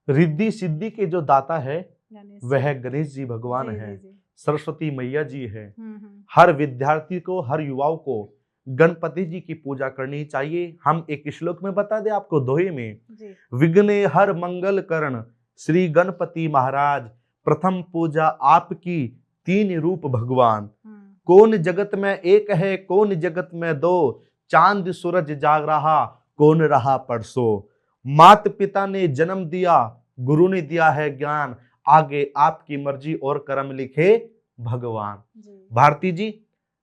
रिद्धि सिद्धि के जो दाता है गणेश वह जी। गणेश जी भगवान जी है, जी जी। सरस्वती मैया जी है। हम्म। हर विद्यार्थी को, हर युवाओं को गणपति जी की पूजा करनी चाहिए। हम एक श्लोक में बता दें आपको, दोहे में, जी। विघ्ने हर मंगल करण श्री गणपति महाराज, प्रथम पूजा आपकी तीन रूप भगवान। कौन जगत में एक है, कौन जगत में दो, चांद सूरज जाग रहा, कौन रहा परसों। मात पिता ने जन्म दिया, गुरु ने दिया है ज्ञान, आगे आपकी मर्जी और कर्म लिखे भगवान। जी। भारती जी,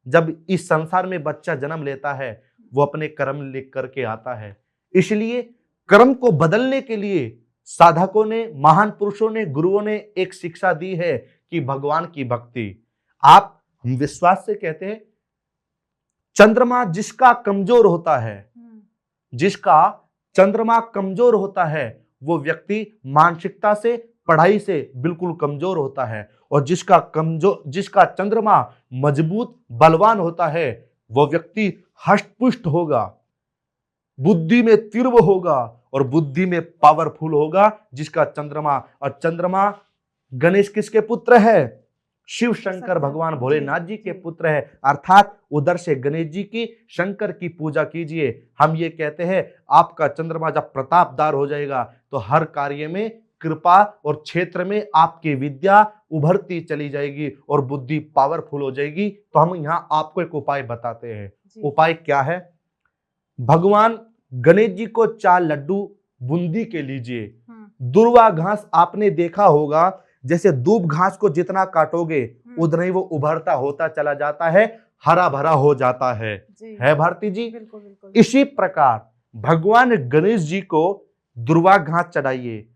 जब इस संसार में बच्चा जन्म लेता है वो अपने कर्म लिख करके आता है। इसलिए कर्म को बदलने के लिए साधकों ने, महान पुरुषों ने, गुरुओं ने एक शिक्षा दी है कि भगवान की भक्ति। आप, हम विश्वास से कहते हैं, चंद्रमा जिसका कमजोर होता है, जिसका चंद्रमा कमजोर होता है, वो व्यक्ति मानसिकता से, पढ़ाई से बिल्कुल कमजोर होता है। और जिसका चंद्रमा मजबूत, बलवान होता है, वो व्यक्ति हष्टपुष्ट होगा, बुद्धि में तीव्र होगा और बुद्धि में पावरफुल होगा। जिसका चंद्रमा, और चंद्रमा गणेश किसके पुत्र है? शिव शंकर भगवान भोलेनाथ जी के पुत्र है। अर्थात उधर से गणेश जी की, शंकर की पूजा कीजिए। हम ये कहते हैं आपका चंद्रमा जब प्रतापदार हो जाएगा तो हर कार्य में कृपा और क्षेत्र में आपकी विद्या उभरती चली जाएगी और बुद्धि पावरफुल हो जाएगी। तो हम यहाँ आपको एक उपाय बताते हैं। उपाय क्या है? भगवान गणेश जी को 4 लड्डू बूंदी के लीजिए। दुर्वा घास आपने देखा होगा, जैसे दूब घास को जितना काटोगे उतना ही वो उभरता होता चला जाता है, हरा भरा हो जाता है भारती जी? बिल्कुल बिल्कुल। इसी प्रकार भगवान गणेश जी को दुर्वा घास चढ़ाइए,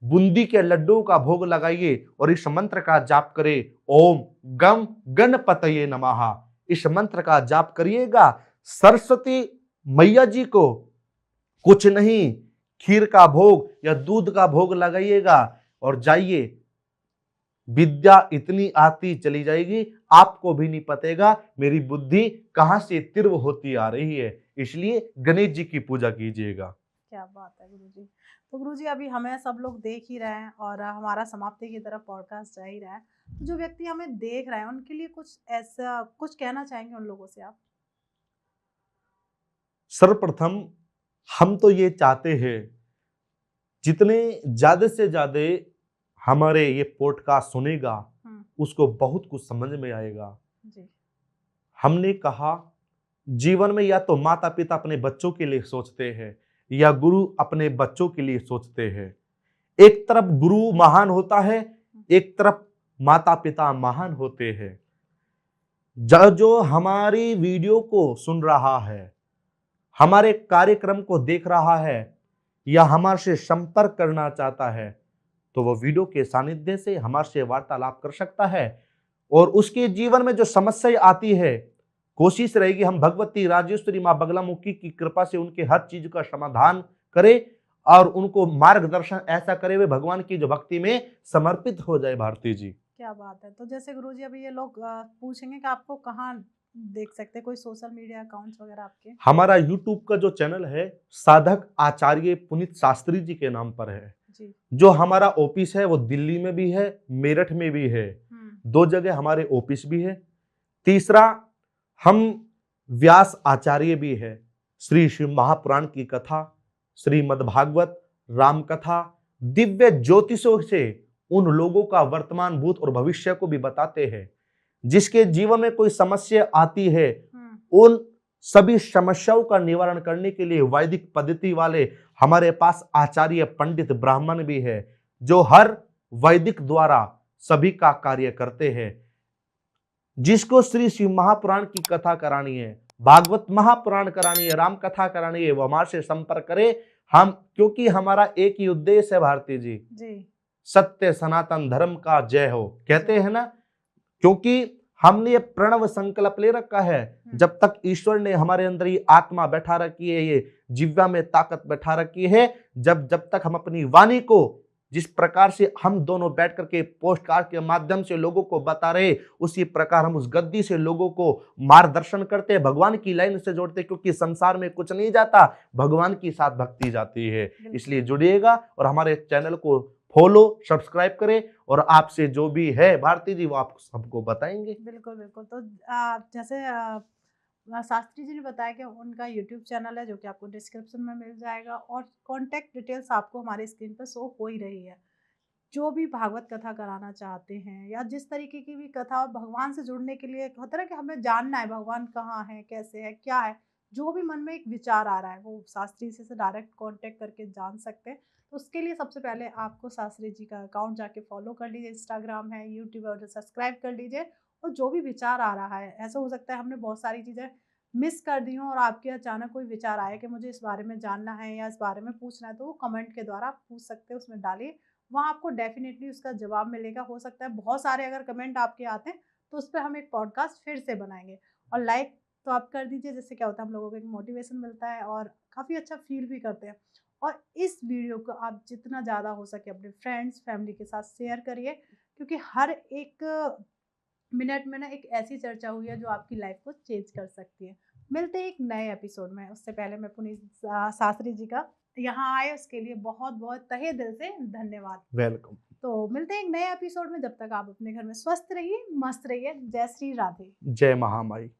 बूंदी के लड्डू का भोग लगाइए और इस मंत्र का जाप करें, ओम गम गणपतये नमः। इस मंत्र का जाप करिएगा। सरस्वती मैया जी को कुछ नहीं, खीर का भोग या दूध का भोग लगाइएगा और जाइए, विद्या इतनी आती चली जाएगी आपको भी नहीं पतेगा मेरी बुद्धि कहां से तीव्र होती आ रही है। इसलिए गणेश जी की पूजा कीजिएगा। क्या बात है गुरुजी। तो गुरुजी अभी हमें सब लोग देख ही रहे हैं और हमारा समाप्ति की तरफ पॉडकास्ट जा ही रहा है, तो जो व्यक्ति हमें देख रहे हैं उनके लिए कुछ ऐसा कुछ कहना चाहेंगे उन लोगों से आप? सर्वप्रथम हम तो ये चाहते हैं जितने ज्यादा से ज्यादा हमारे ये पॉडकास्ट सुनेगा उसको बहुत कुछ समझ में आएगा। जी। हमने कहा जीवन में या तो माता पिता अपने बच्चों के लिए सोचते हैं या गुरु अपने बच्चों के लिए सोचते हैं। एक तरफ गुरु महान होता है, एक तरफ माता पिता महान होते हैं। जो हमारी वीडियो को सुन रहा है, हमारे कार्यक्रम को देख रहा है या हमारे से संपर्क करना चाहता है तो वो वीडियो के सानिध्य से हमारे से वार्तालाप कर सकता है। और उसके जीवन में जो समस्या आती है, कोशिश रहेगी हम भगवती राजेश्वरी माँ बगलामुखी की कृपा से उनके हर चीज का समाधान करें और उनको मार्गदर्शन ऐसा करे वे भगवान की जो भक्ति में समर्पित हो जाए। भारती जी क्या बात है। तो जैसे गुरुजी अभी ये लोग पूछेंगे कि आपको कहाँ देख सकते हैं, कोई सोशल मीडिया अकाउंट्स वगैरह आपके? हमारा यूट्यूब का जो चैनल है साधक आचार्य पुनीत शास्त्री जी के नाम पर है जी। जो हमारा ऑफिस है वो दिल्ली में भी है, मेरठ में भी है, 2 जगह हमारे ऑफिस भी है। तीसरा हम व्यास आचार्य भी है। श्री शिव महापुराण की कथा, श्रीमद् भागवत, राम कथा, दिव्य ज्योतिषों से उन लोगों का वर्तमान भूत और भविष्य को भी बताते हैं। जिसके जीवन में कोई समस्या आती है उन सभी समस्याओं का निवारण करने के लिए वैदिक पद्धति वाले हमारे पास आचार्य पंडित ब्राह्मण भी है जो हर वैदिक द्वारा सभी का कार्य करते हैं। जिसको श्री शिव महापुराण की कथा करानी है, भागवत महापुराण करानी है, राम कथा करानी है, वो हमारे से संपर्क करे। हम क्योंकि हमारा एक ही उद्देश्य है भारती जी, सत्य सनातन धर्म का जय हो कहते हैं ना। क्योंकि हमने ये प्रणव संकल्प ले रखा है, जब तक ईश्वर ने हमारे अंदर ये आत्मा बैठा रखी है, ये जिह्वा में ताकत बैठा रखी है, जब तक हम अपनी वाणी को जिस प्रकार से हम दोनों बैठ करके पोस्टकार्ड के माध्यम से लोगों को बता रहे, उसी प्रकार हम उस गद्दी से लोगों को मार्गदर्शन करते हैं, भगवान की लाइन से जोड़ते हैं। क्योंकि संसार में कुछ नहीं जाता, भगवान की साथ भक्ति जाती है। इसलिए जुड़िएगा और हमारे चैनल को फॉलो सब्सक्राइब करें और आपसे जो भी है भारती जी वो आप सबको बताएंगे। बिल्कुल बिल्कुल। तो जैसे शास्त्री जी ने बताया कि उनका यूट्यूब चैनल है जो कि आपको डिस्क्रिप्शन में मिल जाएगा और कॉन्टैक्ट डिटेल्स आपको हमारी स्क्रीन पर शो हो ही रही है। जो भी भागवत कथा कराना चाहते हैं या जिस तरीके की भी कथा और भगवान से जुड़ने के लिए होता है ना कि हमें जानना है भगवान कहाँ है, कैसे है, क्या है, जो भी मन में एक विचार आ रहा है वो शास्त्री जी से डायरेक्ट कांटेक्ट करके जान सकते हैं। तो उसके लिए सबसे पहले आपको शास्त्री जी का अकाउंट जाके फॉलो कर लीजिए, इंस्टाग्राम है, यूट्यूब है, सब्सक्राइब कर लीजिए। और जो भी विचार आ रहा है, ऐसा हो सकता है हमने बहुत सारी चीज़ें मिस कर दी हूँ और आपके अचानक कोई विचार आया कि मुझे इस बारे में जानना है या इस बारे में पूछना है, तो वो कमेंट के द्वारा आप पूछ सकते हैं, उसमें डालिए, वहाँ आपको डेफिनेटली उसका जवाब मिलेगा। हो सकता है बहुत सारे अगर कमेंट आपके आते हैं तो उस पर हम एक पॉडकास्ट फिर से बनाएंगे। और लाइक तो आप कर दीजिए, जिससे क्या होता है हम लोगों को एक मोटिवेशन मिलता है और काफ़ी अच्छा फील भी करते हैं। और इस वीडियो को आप जितना ज़्यादा हो सके अपने फ्रेंड्स फैमिली के साथ शेयर करिए, क्योंकि हर एक मिनट में ना एक ऐसी चर्चा हुई है जो आपकी लाइफ को चेंज कर सकती है। मिलते हैं एक नए एपिसोड में। उससे पहले मैं पुनीत शास्त्री जी का यहाँ आए उसके लिए बहुत बहुत तहे दिल से धन्यवाद। वेलकम। तो मिलते हैं एक नए एपिसोड में। जब तक आप अपने घर में स्वस्थ रहिए, मस्त रहिए। जय श्री राधे। जय महामाई।